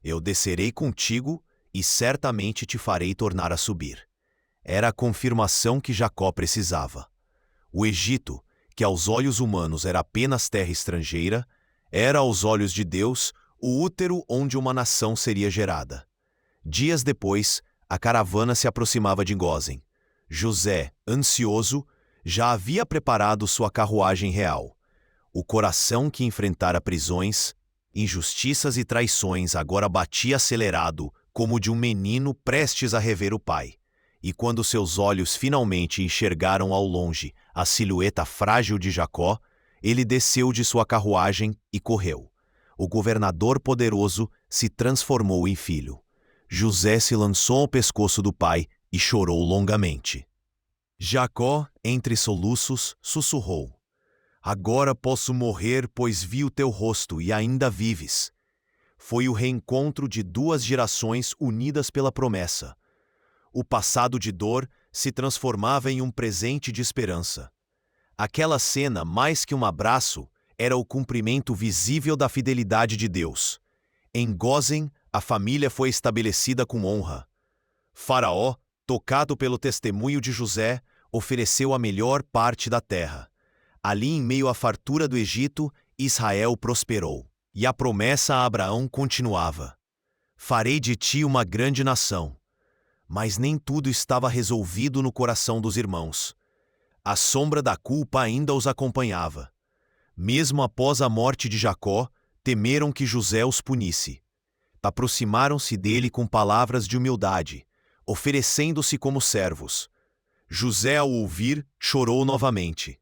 Eu descerei contigo e certamente te farei tornar a subir." Era a confirmação que Jacó precisava. O Egito, que aos olhos humanos era apenas terra estrangeira, era aos olhos de Deus o útero onde uma nação seria gerada. Dias depois, a caravana se aproximava de Gósen. José, ansioso, já havia preparado sua carruagem real. O coração que enfrentara prisões, injustiças e traições agora batia acelerado como o de um menino prestes a rever o pai. E quando seus olhos finalmente enxergaram ao longe a silhueta frágil de Jacó, ele desceu de sua carruagem e correu. O governador poderoso se transformou em filho. José se lançou ao pescoço do pai e chorou longamente. Jacó, entre soluços, sussurrou: "Agora posso morrer, pois vi o teu rosto e ainda vives." Foi o reencontro de duas gerações unidas pela promessa. O passado de dor se transformava em um presente de esperança. Aquela cena, mais que um abraço, era o cumprimento visível da fidelidade de Deus. Em Gósen, a família foi estabelecida com honra. Faraó, tocado pelo testemunho de José, ofereceu a melhor parte da terra. Ali, em meio à fartura do Egito, Israel prosperou. E a promessa a Abraão continuava: farei de ti uma grande nação. Mas nem tudo estava resolvido no coração dos irmãos. A sombra da culpa ainda os acompanhava. Mesmo após a morte de Jacó, temeram que José os punisse. Aproximaram-se dele com palavras de humildade, oferecendo-se como servos. José, ao ouvir, chorou novamente.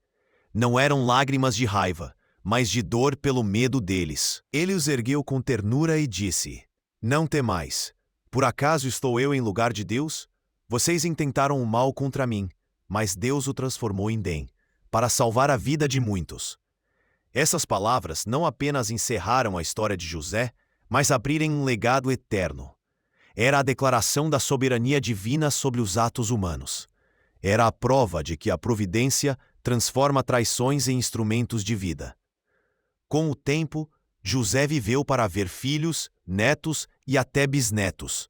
Não eram lágrimas de raiva, mas de dor pelo medo deles. Ele os ergueu com ternura e disse: não temais. Por acaso estou eu em lugar de Deus? Vocês intentaram o mal contra mim, mas Deus o transformou em bem, para salvar a vida de muitos. Essas palavras não apenas encerraram a história de José, mas abriram um legado eterno. Era a declaração da soberania divina sobre os atos humanos. Era a prova de que a providência transforma traições em instrumentos de vida. Com o tempo, José viveu para ver filhos, netos e até bisnetos.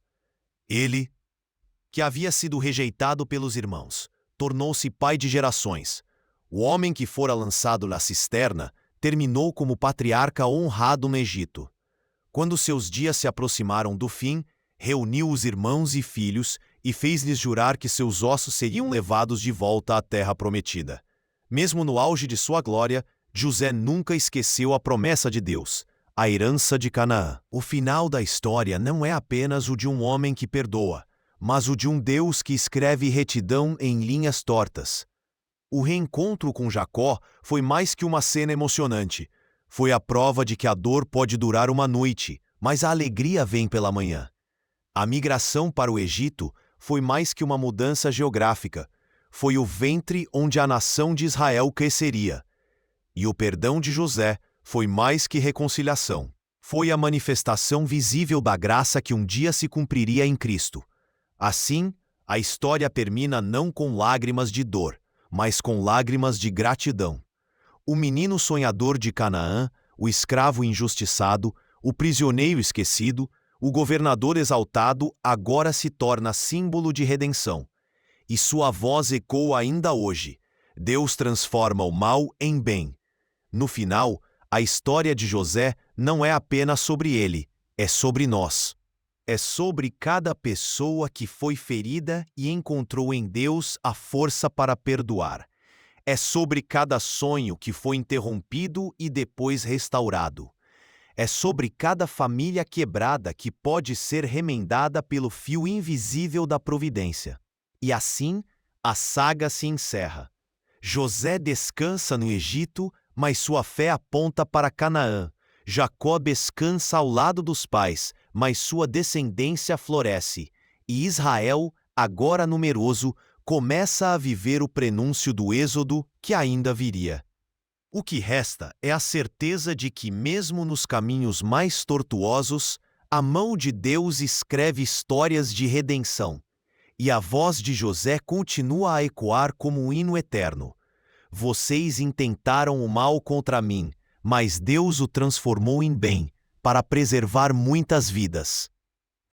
Ele, que havia sido rejeitado pelos irmãos, tornou-se pai de gerações. O homem que fora lançado na cisterna terminou como patriarca honrado no Egito. Quando seus dias se aproximaram do fim, reuniu os irmãos e filhos e fez-lhes jurar que seus ossos seriam levados de volta à terra prometida. Mesmo no auge de sua glória, José nunca esqueceu a promessa de Deus, a herança de Canaã. O final da história não é apenas o de um homem que perdoa, mas o de um Deus que escreve retidão em linhas tortas. O reencontro com Jacó foi mais que uma cena emocionante. Foi a prova de que a dor pode durar uma noite, mas a alegria vem pela manhã. A migração para o Egito foi mais que uma mudança geográfica. Foi o ventre onde a nação de Israel cresceria. E o perdão de José foi mais que reconciliação. Foi a manifestação visível da graça que um dia se cumpriria em Cristo. Assim, a história termina não com lágrimas de dor, mas com lágrimas de gratidão. O menino sonhador de Canaã, o escravo injustiçado, o prisioneiro esquecido, o governador exaltado agora se torna símbolo de redenção. E sua voz ecoa ainda hoje. Deus transforma o mal em bem. No final, a história de José não é apenas sobre ele, é sobre nós. É sobre cada pessoa que foi ferida e encontrou em Deus a força para perdoar. É sobre cada sonho que foi interrompido e depois restaurado. É sobre cada família quebrada que pode ser remendada pelo fio invisível da providência. E assim, a saga se encerra. José descansa no Egito, mas sua fé aponta para Canaã. Jacó descansa ao lado dos pais, mas sua descendência floresce. E Israel, agora numeroso, começa a viver o prenúncio do êxodo que ainda viria. O que resta é a certeza de que, mesmo nos caminhos mais tortuosos, a mão de Deus escreve histórias de redenção. E a voz de José continua a ecoar como um hino eterno. Vocês intentaram o mal contra mim, mas Deus o transformou em bem, para preservar muitas vidas.